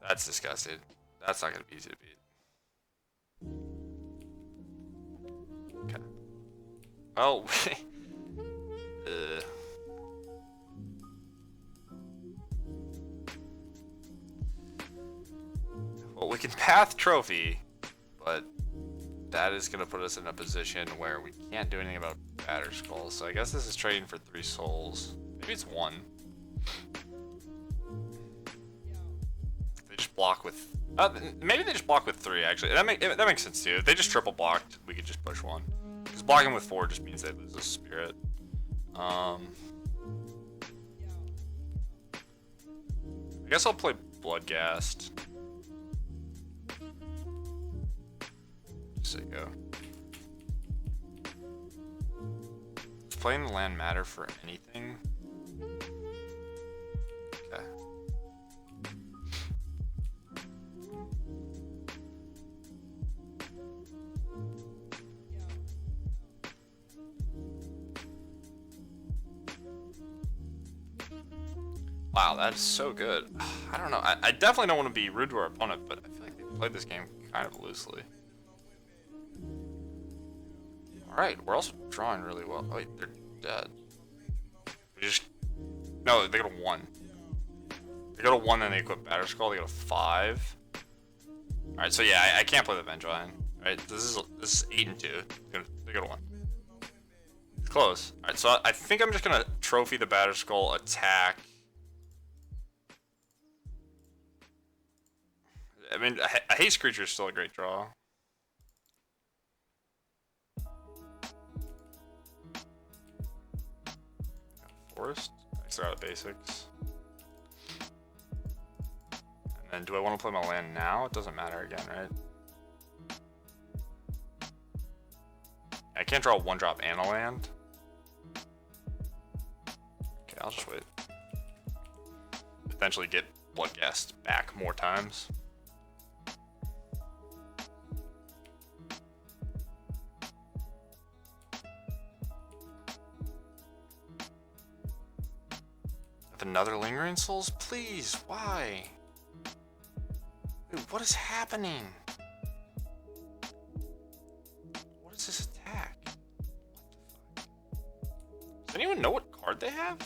That's disgusting. That's not gonna be easy to beat. Okay. Oh, we can path trophy, but that is going to put us in a position where we can't do anything about Batterskull. So I guess this is trading for 3 souls. Maybe it's 1. They just block with... maybe they just block with 3, actually. That makes sense, too. If they just triple blocked, we could just push 1. Because blocking with 4 just means they lose a spirit. I guess I'll play Bloodghast. Just so you go. Does playing the land matter for anything? Okay. Wow, that is so good. I don't know. I definitely don't want to be rude to our opponent, but I feel like they played this game kind of loosely. Alright, we're also drawing really well. Oh, wait, they're dead. We just... No, they go to 1. They go to 1, then they equip Batterskull. They go to 5. Alright, so yeah, I can't play the Vengevine. Right, this is 8 and 2. They go to 1. It's close. Alright, so I think I'm just gonna trophy the Batterskull, attack. I mean, a haste creature is still a great draw. Forest. Extra out of basics. And then, do I want to play my land now? It doesn't matter again, right? I can't draw a 1-drop and a land. Okay, I'll just wait. Potentially get Bloodghast back more times. Another Lingering Souls? Please, why? Dude, what is happening? What is this attack? What the fuck? Does anyone know what card they have?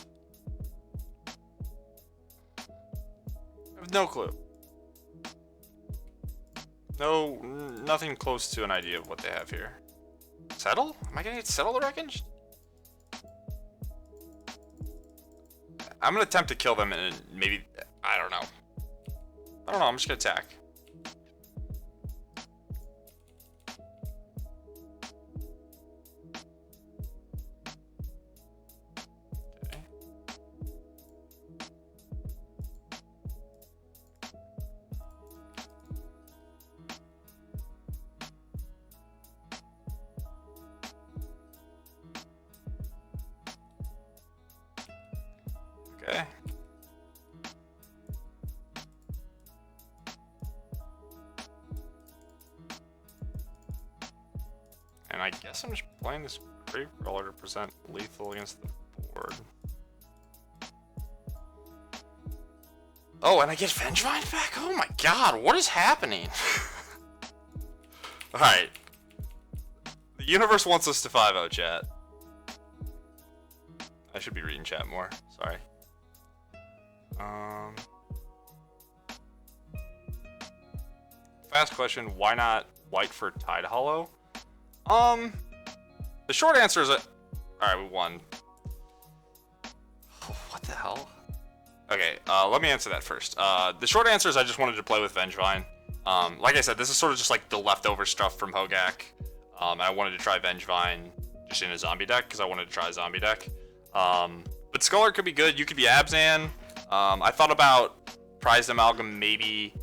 I have no clue. No, nothing close to an idea of what they have here. Settle? Am I gonna get Settle the Wreckage? I'm gonna attempt to kill them and maybe, I don't know. I'm just gonna attack. Okay. Okay. And I guess I'm just playing this Gravecrawler to present lethal against the board. Oh, and I get Vengevine back? Oh my god, what is happening? Alright. The universe wants us to 5-0, chat. I should be reading chat more, sorry. Fast question, why not white for Tide Hollow? The short answer is alright, we won. What the hell? Okay, let me answer that first. The short answer is I just wanted to play with Vengevine. Like I said, this is sort of just like the leftover stuff from Hogak. And I wanted to try Vengevine just in a zombie deck, because I wanted to try a zombie deck. But Scholar could be good, you could be Abzan. I thought about Prized Amalgam maybe.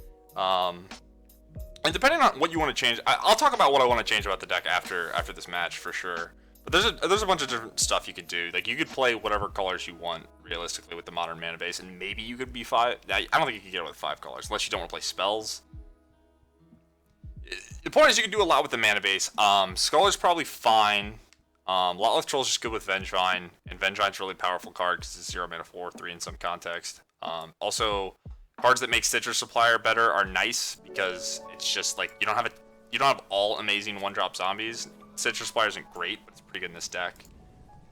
And depending on what you want to change, I'll talk about what I want to change about the deck after this match for sure. But there's a bunch of different stuff you could do. Like you could play whatever colors you want realistically with the modern mana base, and maybe you could be 5. I don't think you can get it with 5 colors unless you don't want to play spells. The point is you can do a lot with the mana base. Scholar's probably fine. Lotleth Troll's just good with Vengevine, and Vengevine's a really powerful card because it's 0 mana 4/3 in some context. Also, cards that make Stitcher Supplier better are nice because it's just like you don't have all amazing 1-drop zombies. Stitcher Supplier isn't great, but it's pretty good in this deck.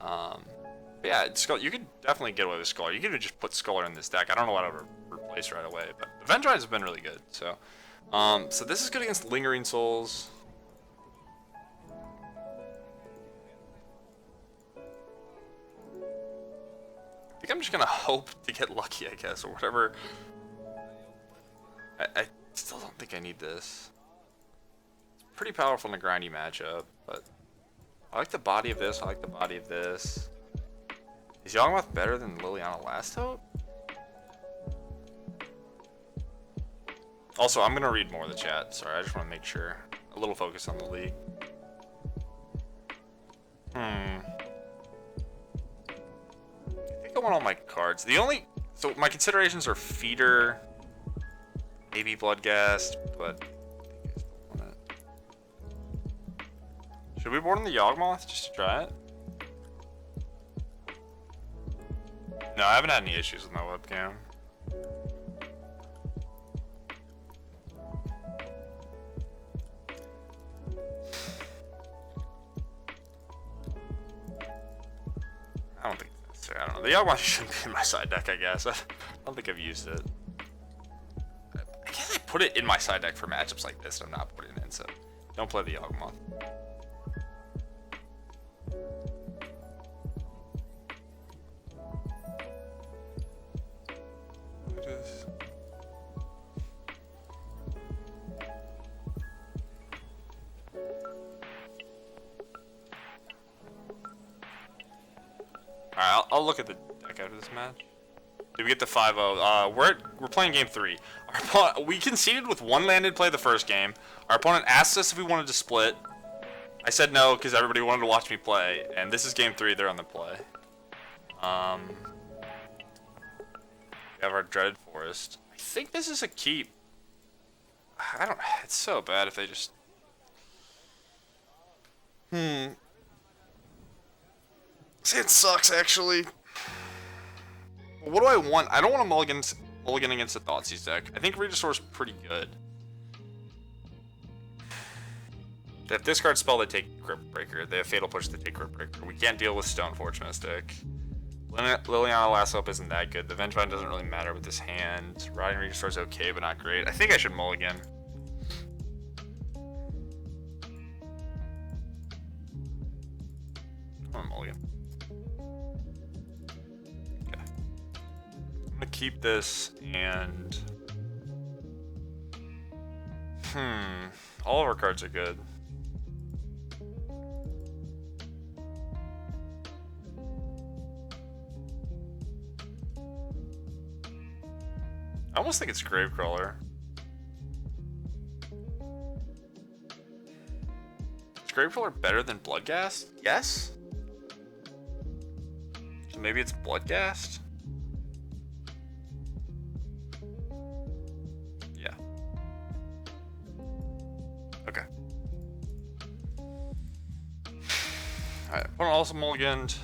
But yeah, you could definitely get away with Scholar. You could even just put Scholar in this deck. I don't know what I would replace right away, but the Vengevine's have been really good. So So this is good against Lingering Souls. I think I'm just gonna hope to get lucky, I guess, or whatever. I still don't think I need this. It's pretty powerful in a grindy matchup, but I like the body of this. I like the body of this. Is Yawgmoth better than Liliana Last Hope? Also, I'm gonna read more of the chat. Sorry, I just want to make sure. A little focus on the league. I think I want all my cards. So my considerations are Feeder, maybe Bloodghast, but I think I still want it. Should we board on the Yawgmoth just to try it? No, I haven't had any issues with my webcam. I don't think it's necessary. I don't know. The Yawgmoth shouldn't be in my side deck, I guess. I don't think I've used it. I guess I put it in my side deck for matchups like this, and I'm not putting it in, so don't play the Yawgmoth. Alright, I'll look at the deck after this match. Did we get the 5-0? We're playing game 3. We conceded with one landed play the first game. Our opponent asked us if we wanted to split. I said no because everybody wanted to watch me play. And this is game 3. They're on the play. We have our Dreaded Forest. I think this is a keep. I don't. It's so bad if they just. See, it sucks actually. What do I want? I don't want to mulligan against the Thoughtseize deck. I think Regisaur's pretty good. They have discard spell, they take Grip Breaker. They have Fatal Push, they take Grip Breaker. We can't deal with Stoneforge Mystic. Liliana Last Hope isn't that good. The Vengevine doesn't really matter with this hand. Riding Regisaur's okay, but not great. I think I should mulligan. I'm gonna mulligan. Okay. I'm gonna keep this and... all of our cards are good. I almost think it's Gravecrawler. Is Gravecrawler better than Bloodghast? Yes? So maybe it's Bloodghast? Yeah. Okay. Alright, opponent also mulliganed.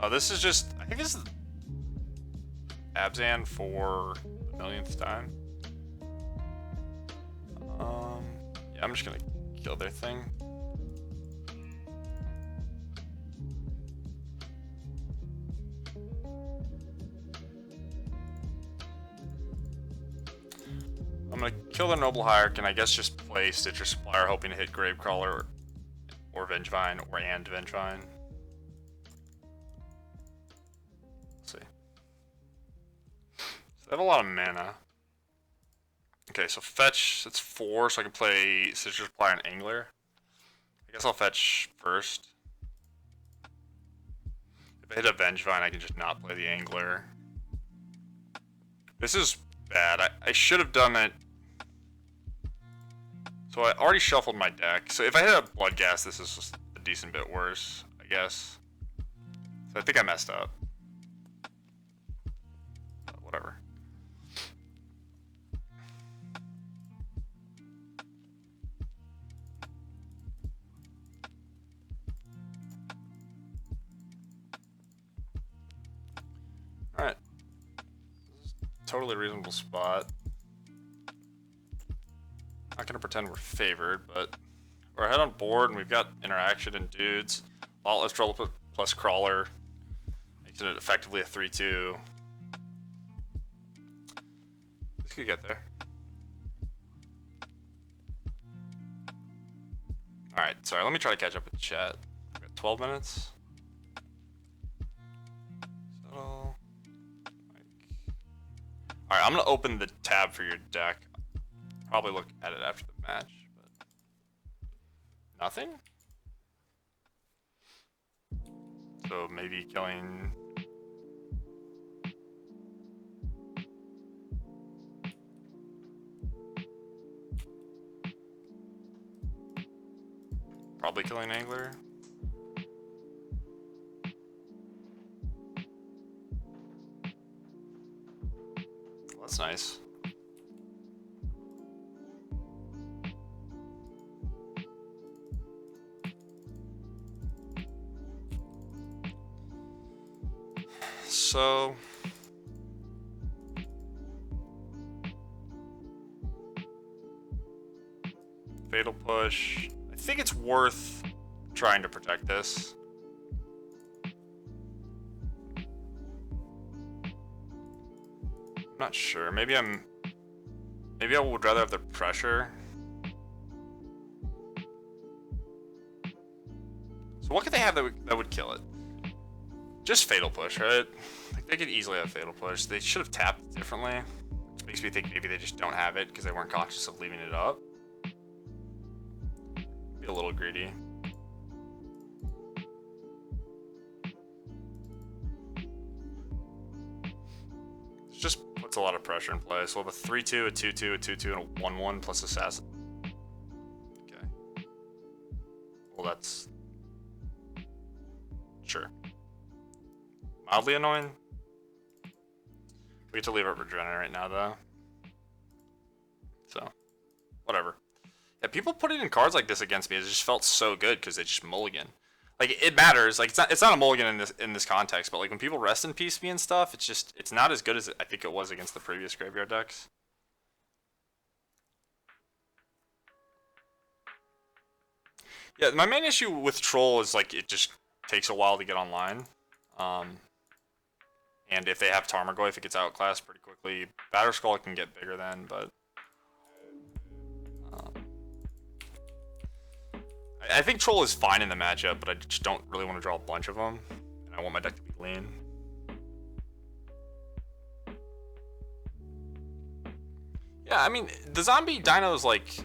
Oh, this is just, I think this is Abzan for the millionth time. Yeah, I'm just gonna kill their thing. I'm gonna kill the Noble Hierarch and I guess just play Stitcher Supplier hoping to hit Gravecrawler or Vengevine or Vengevine. See. So I have a lot of mana. Okay, so fetch, that's 4, so I can play Stitcher Supplier and Angler. I guess I'll fetch first. If I hit a Vengevine, I can just not play the Angler. This is bad. I should have done it. So I already shuffled my deck. So if I hit a Bloodghast, this is just a decent bit worse, I guess. So I think I messed up. Whatever. Alright. Totally reasonable spot. Not gonna pretend we're favored, but we're ahead on board and we've got interaction and dudes. Let's roll plus crawler. Makes it effectively a 3/2. This could get there. Alright, sorry, let me try to catch up with the chat. We got 12 minutes. Settle. Alright, I'm gonna open the tab for your deck. Probably look at it after the match, but nothing? So maybe killing probably killing Angler. Well, that's nice. So fatal push. I think it's worth trying to protect this. I'm not sure. Maybe I would rather have the pressure. So what could they have that would kill it? Just fatal push, right? Like they could easily have fatal push. They should have tapped it differently, which makes me think maybe they just don't have it because they weren't conscious of leaving it up. Be a little greedy. It just puts a lot of pressure in play. So we'll have a 3/2, a 2/2, a 2/2, and a 1/1 plus assassin. Okay. Well, that's sure. Mildly annoying. We get to leave it regenerate now, though. So, whatever. Yeah, people putting in cards like this against me, it just felt so good because they just mulligan. Like it matters. Like it's not a mulligan in this context, but like when people rest in peace me and stuff, it's not as good as I think it was against the previous graveyard decks. Yeah, my main issue with Troll is like it just takes a while to get online. And if they have Tarmogoyf, it gets outclassed pretty quickly. Batterskull can get bigger then, but I think Troll is fine in the matchup, but I just don't really want to draw a bunch of them, and I want my deck to be lean. Yeah, I mean, the zombie dino is like,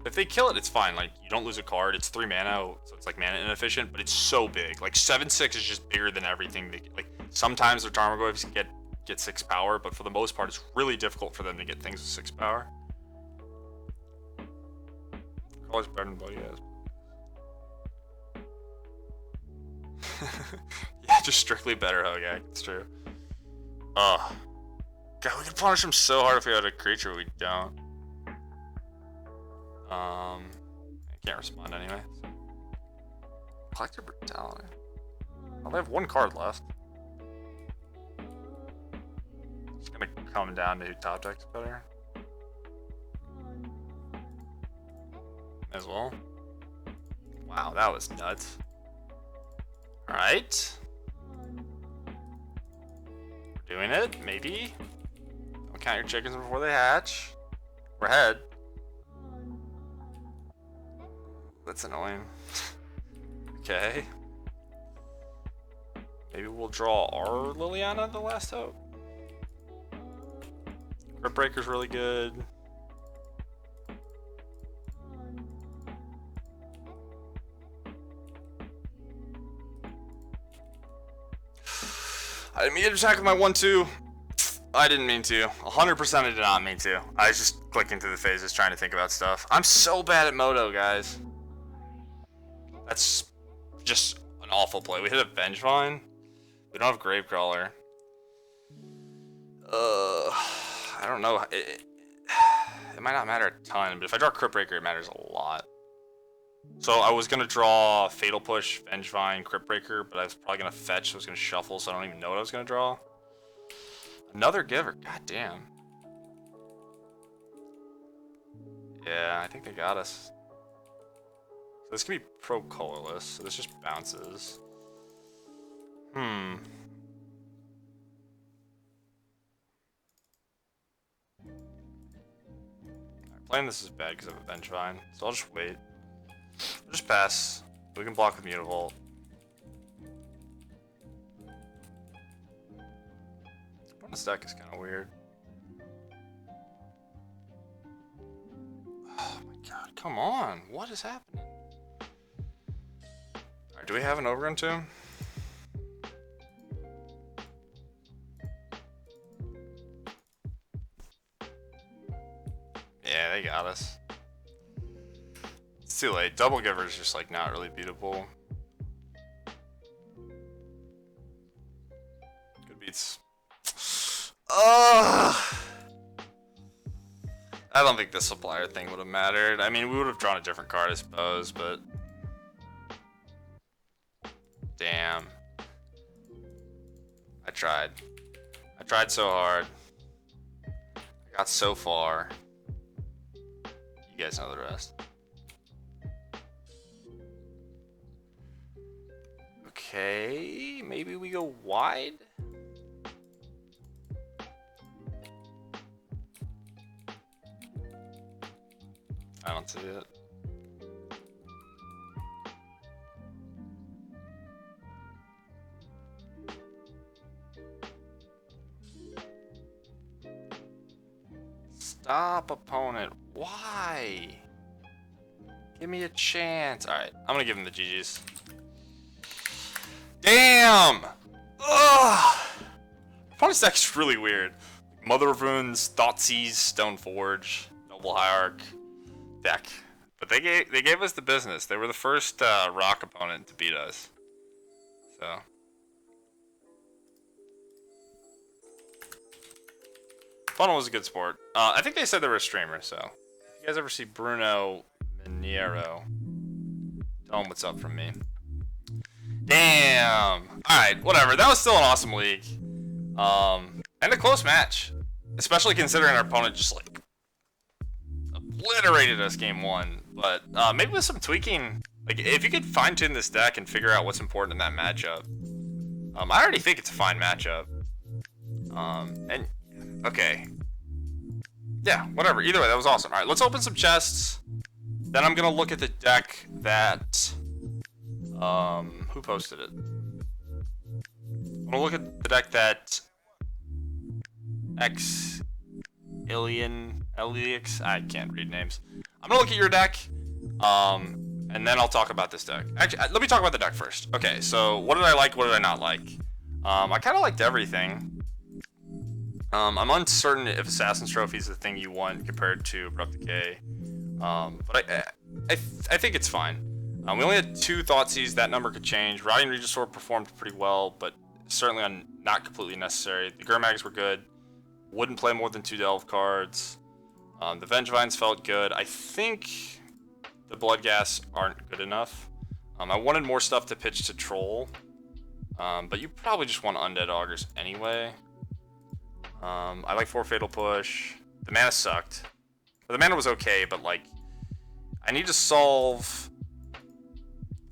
if they kill it, it's fine. Like, you don't lose a card. It's 3 mana, so it's like mana inefficient, but it's so big. Like, 7/6 is just bigger than everything. Like, sometimes their Tarmogoyfs get 6 power, but for the most part, it's really difficult for them to get things with 6 power. Always better than Bloody Ass. Yeah, just strictly better Hogak. It's true. Ugh. God, we could punish him so hard if we had a creature. We don't. I can't respond anyway. Collector Brutality. I only have 1 card left. It's gonna come down to who top deck's better. As well. Wow, that was nuts. Alright. We're doing it, maybe. Don't count your chickens before they hatch. We're ahead. That's annoying. Okay. Maybe we'll draw our Liliana, the last hope. Grip Breaker's really good. I didn't mean to attack with my 1/2. I didn't mean to. 100% I did not mean to. I was just clicking through the phases trying to think about stuff. I'm so bad at Moto, guys. That's just an awful play. We hit a Vengevine. We don't have Gravecrawler. I don't know. It might not matter a ton, but if I draw Crypt Breaker, it matters a lot. So I was going to draw Fatal Push, Vengevine, Crypt Breaker, but I was probably going to fetch, so I was going to shuffle, so I don't even know what I was going to draw. Another Giver. God damn. Yeah, I think they got us. So this can be pro colorless, so this just bounces. Alright, playing this is bad because I have a Vengevine, so I'll just wait. I'll just pass. We can block with Mutavault. This deck is kind of weird. Oh my god, come on. What is happening? Alright, do we have an Overgrown Tomb? Yeah, they got us. It's too late. Double Giver is just like not really beatable. Good beats. I don't think the supplier thing would have mattered. I mean, we would have drawn a different card, I suppose, but... Damn. I tried. I tried so hard. I got so far. You guys know the rest. Okay, maybe we go wide? I don't see it. Stop, opponent. Why? Give me a chance. Alright, I'm gonna give him the GG's. Damn! Ugh! Opponent's deck's really weird. Mother of Runes, Thoughtseize, Stoneforge, Noble Hierarch deck. But they gave us the business. They were the first rock opponent to beat us. So. Funnel was a good sport. I think they said they were a streamer, so. If you guys ever see Bruno Miniero, tell him what's up from me. Damn! Alright, whatever. That was still an awesome league. And a close match. Especially considering our opponent just like obliterated us game one. But maybe with some tweaking, like if you could fine tune this deck and figure out what's important in that matchup. I already think it's a fine matchup. And okay. Yeah, whatever. Either way, that was awesome. Alright, let's open some chests. Then I'm gonna look at the deck that who posted it? I'm gonna look at the deck that Elix, I can't read names. I'm gonna look at your deck, and then I'll talk about this deck. Actually, let me talk about the deck first. Okay, so what did I like, what did I not like? I kind of liked everything. I'm uncertain if Assassin's Trophy is the thing you want compared to Abrupt Decay, but I think it's fine. We only had 2 Thoughtseize, that number could change. Rotting Regisaur performed pretty well, but certainly not completely necessary. The Gurmags were good. Wouldn't play more than 2 Delve cards. The Vengevines felt good. I think the Bloodghast aren't good enough. I wanted more stuff to pitch to Troll, but you probably just want Undead Augurs anyway. I like 4 Fatal Push. The mana sucked. But the mana was okay, but like, I need to solve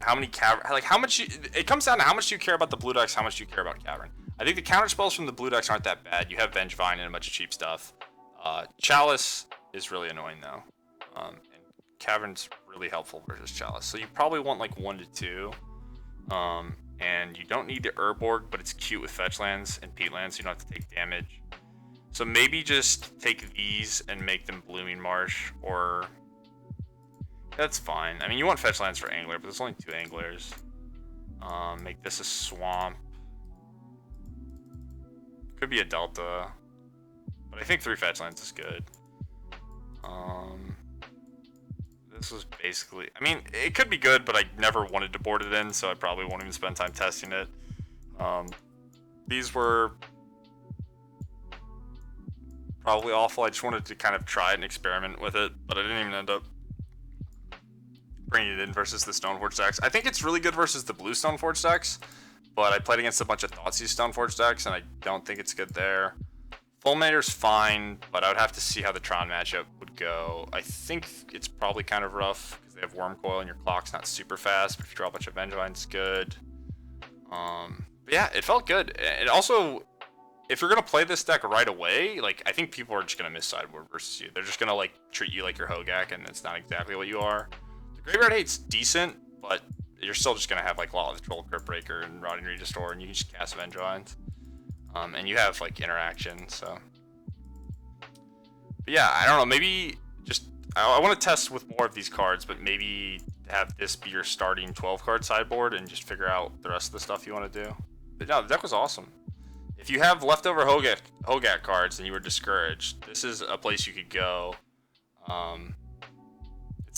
how many Cavern, like how much it comes down to how much do you care about the blue decks, how much do you care about Cavern. I think the counter spells from the blue decks aren't that bad. You have Vengevine and a bunch of cheap stuff. Chalice is really annoying though. And Cavern's really helpful versus Chalice. So you probably want like 1 to 2. And you don't need the Urborg, but it's cute with fetch lands and peat lands, so you don't have to take damage. So maybe just take these and make them Blooming Marsh, or that's fine. I mean, you want fetch lands for Angler, but there's only 2 Anglers. Make this a Swamp. Could be a Delta, but I think 3 fetch lands is good. This was basically, I mean, it could be good, but I never wanted to board it in, so I probably won't even spend time testing it. These were probably awful. I just wanted to kind of try it and experiment with it, but I didn't even end up bringing it in versus the Stoneforge decks. I think it's really good versus the blue Stoneforge decks, but I played against a bunch of Thoughtseize Stoneforge decks, and I don't think it's good there. Fulminator's fine, but I would have to see how the Tron matchup would go. I think it's probably kind of rough because they have Worm Coil and your clock's not super fast, but if you draw a bunch of Vengevine, it's good. But yeah, it felt good. And also, if you're gonna play this deck right away, like I think people are just gonna miss sideboard versus you. They're just gonna like treat you like your Hogak, and it's not exactly what you are. The Graveyard Hate's decent, but you're still just gonna have like Lawless Troll, Crypt Breaker, and Rotting Registore, and you can just cast Vengevines. And you have like interaction, so. But yeah, I don't know. Maybe just I want to test with more of these cards, but maybe have this be your starting 12-card sideboard and just figure out the rest of the stuff you want to do. But no, the deck was awesome. If you have leftover Hogak cards and you were discouraged, this is a place you could go.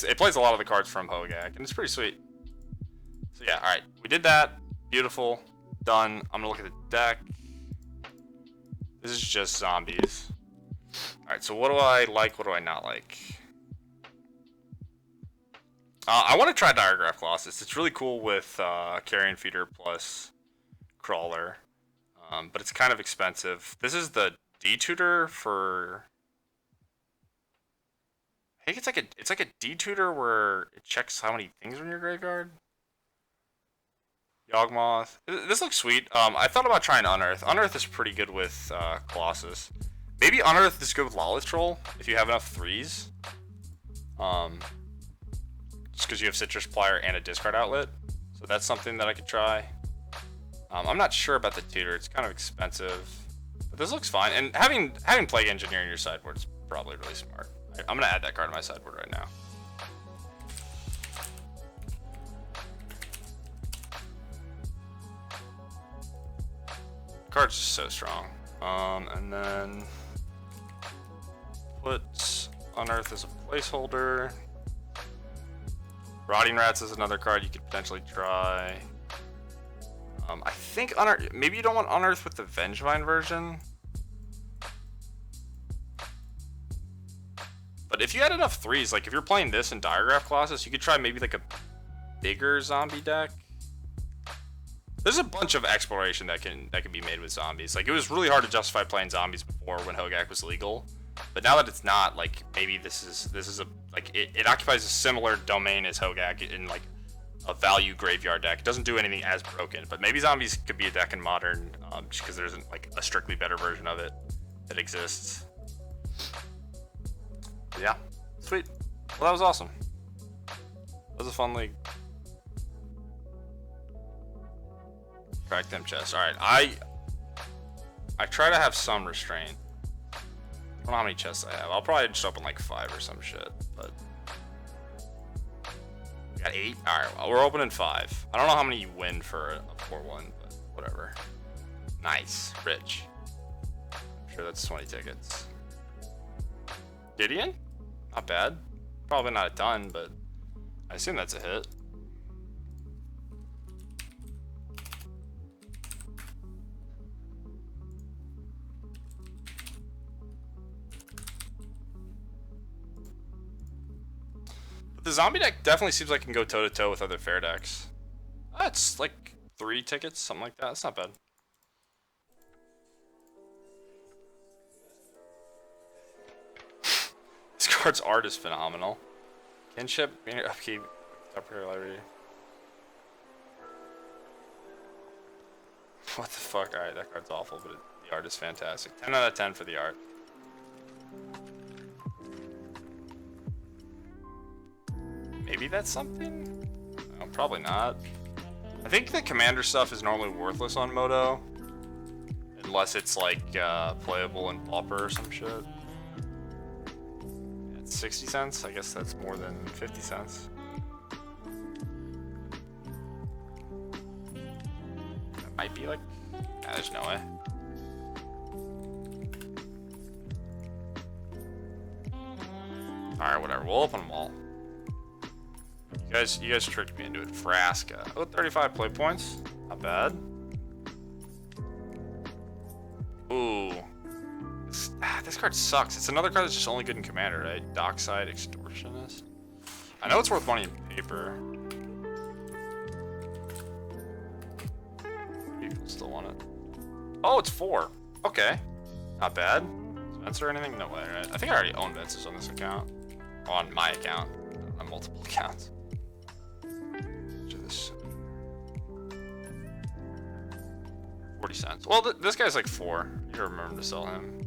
It plays a lot of the cards from Hogak, and it's pretty sweet. So yeah, all right, we did that. Beautiful, done. I'm gonna look at the deck. This is just zombies. All right, so what do I like? What do I not like? I want to try Diregraph Colossus. It's really cool with Carrion Feeder plus Crawler, but it's kind of expensive. This is the D-Tutor for. I think it's like a D-Tutor where it checks how many things are in your graveyard. Yawgmoth. This looks sweet. I thought about trying Unearth. Unearth is pretty good with Colossus. Maybe Unearth is good with Lawless Troll if you have enough 3s. Just because you have Citrus Plier and a discard outlet. So that's something that I could try. I'm not sure about the Tutor. It's kind of expensive. But this looks fine. And having Plague Engineer in your sideboard is probably really smart. I'm going to add that card to my sideboard right now. Card's just so strong. And then put Unearth as a placeholder. Rotting Rats is another card you could potentially try. I think Unearth, maybe you don't want Unearth with the Vengevine version. But if you had enough 3s, like if you're playing this in Diregraph Colossus, you could try maybe like a bigger zombie deck. There's a bunch of exploration that can be made with zombies. Like it was really hard to justify playing zombies before when Hogak was legal, but now that it's not, like maybe this is a like it occupies a similar domain as Hogak in like a value graveyard deck. It doesn't do anything as broken, but maybe zombies could be a deck in Modern, just because there isn't like a strictly better version of it that exists. But yeah, sweet. Well, that was awesome. That was a fun league. Crack them chests. Alright, I try to have some restraint. I don't know how many chests I have. I'll probably just open like 5 or some shit, but we got 8? Alright, well, we're opening 5. I don't know how many you win for a 4-1, but whatever. Nice. Rich. I'm sure that's 20 tickets. Gideon? Not bad. Probably not a ton, but I assume that's a hit. The zombie deck definitely seems like it can go toe-to-toe with other fair decks. It's like 3 tickets, something like that. That's not bad. This card's art is phenomenal. Kinship, upkeep, top pair library. What the fuck? Alright, that card's awful, but the art is fantastic. 10 out of 10 for the art. Maybe that's something? No, probably not. I think the commander stuff is normally worthless on Moto. Unless it's like playable in Pauper or some shit. Yeah, it's 60 cents. I guess that's more than 50 cents. That might be like... Nah, there's no way. Alright, whatever. We'll open them all. You guys tricked me into it. Frasca. Oh, 35 play points. Not bad. Ooh. This card sucks. It's another card that's just only good in Commander, right? Dockside Extortionist. I know it's worth money in paper. People still want it. Oh, it's 4. Okay. Not bad. Vince or anything? No way, right? I think I already own Vince's on this account. On my account. On multiple accounts. Do this. 40 cents. Well, this guy's like 4. You remember to sell him.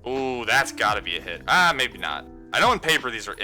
Ooh, that's gotta be a hit. Ah, maybe not. I know in paper these are